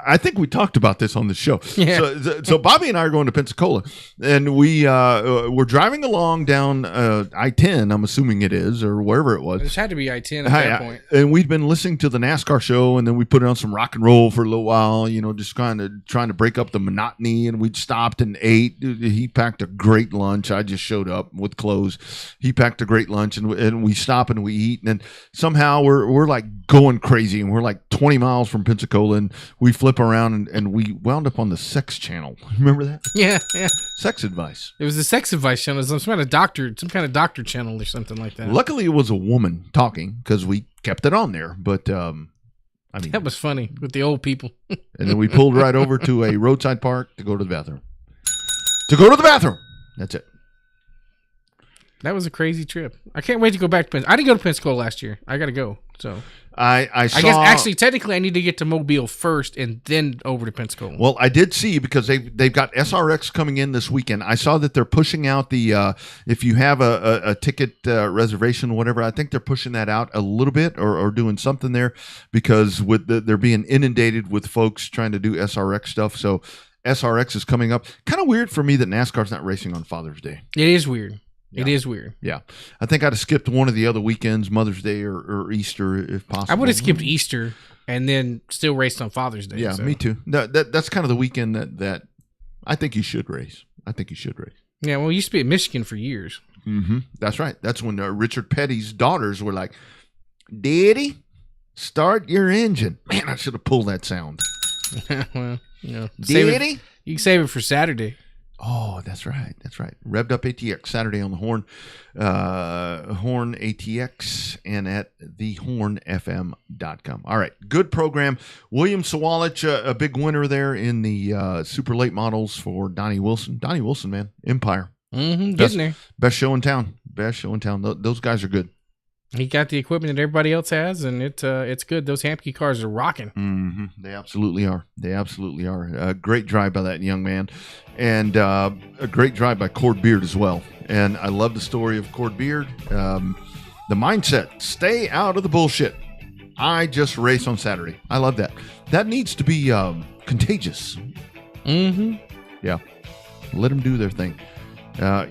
I think we talked about this on the show. Yeah. So Bobby and I are going to Pensacola, and we're driving along down I-10, I'm assuming it is, or wherever it was. It had to be I-10 at that point. And we'd been listening to the NASCAR show, and then we put on some rock and roll for a little while, just kind of trying to break up the monotony, and we'd stopped and ate. He packed a great lunch. I just showed up with clothes. He packed a great lunch, and we stop and we eat, and then somehow we're like going crazy, and we're like 20 miles from Pensacola, and we flip around and we wound up on the sex channel. Remember that? Yeah. Sex advice. It was the sex advice channel. It was some kind of doctor channel or something like that. Luckily, it was a woman talking because we kept it on there. But that was funny with the old people. And then we pulled right over to a roadside park to go to the bathroom. That's it. That was a crazy trip. I can't wait to go back to Pensacola. I didn't go to Pensacola last year. I got to go. So I guess actually technically I need to get to Mobile first and then over to Pensacola. Well, I did see, because they've got SRX coming in this weekend. I saw that they're pushing out the if you have a ticket reservation or whatever, I think they're pushing that out a little bit or doing something there, because with they're being inundated with folks trying to do SRX stuff. So SRX is coming up. Kind of weird for me that NASCAR's not racing on Father's Day. It is weird. Yeah. It is weird. Yeah. I think I'd have skipped one of the other weekends, Mother's Day or Easter, if possible. I would have skipped Easter and then still raced on Father's Day. Yeah, so. Me too. That's kind of the weekend that I think you should race. Yeah, well, we used to be at Michigan for years. Mm-hmm. That's right. That's when Richard Petty's daughters were like, Daddy, start your engine. Man, I should have pulled that sound. Well, Daddy? You can save it for Saturday. Oh, that's right. Revved Up ATX Saturday on the Horn, Horn ATX, and at thehornfm.com. All right, good program. William Sawalich, a big winner there in the super late models for Donnie Wilson. Donnie Wilson, man, Empire. Mm-hmm, getting there. Best show in town. Those guys are good. He got the equipment that everybody else has, and it's good. Those Hamke cars are rocking. Mm-hmm. They absolutely are. A great drive by that young man, and a great drive by Cord Beard as well. And I love the story of Cord Beard. The mindset: stay out of the bullshit. I just race on Saturday. I love that. That needs to be contagious. Mm-hmm. Yeah. Let them do their thing.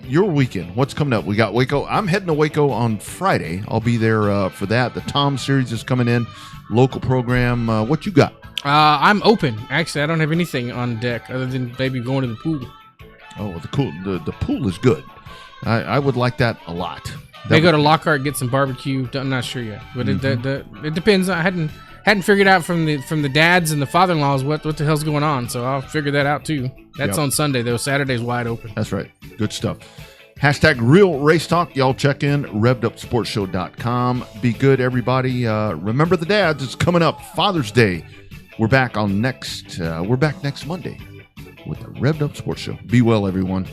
Your weekend, what's coming up? We got Waco. I'm heading to Waco on Friday. I'll be there for that. The Tom Series is coming in. Local program. What you got? I'm open. Actually, I don't have anything on deck other than maybe going to the pool. Oh, the pool is good. I would like that a lot. They go to Lockhart, get some barbecue. I'm not sure yet, but it depends. I hadn't figured out from the dads and the father-in-laws what the hell's going on, so I'll figure that out too. That's on Sunday though. Saturday's wide open. That's right. Good stuff. Hashtag Real Race Talk. Y'all check in RevvedUpSportsShow.com. Be good, everybody. Remember the dads. It's coming up. Father's Day. We're back next Monday with the Revved Up Sports Show. Be well, everyone.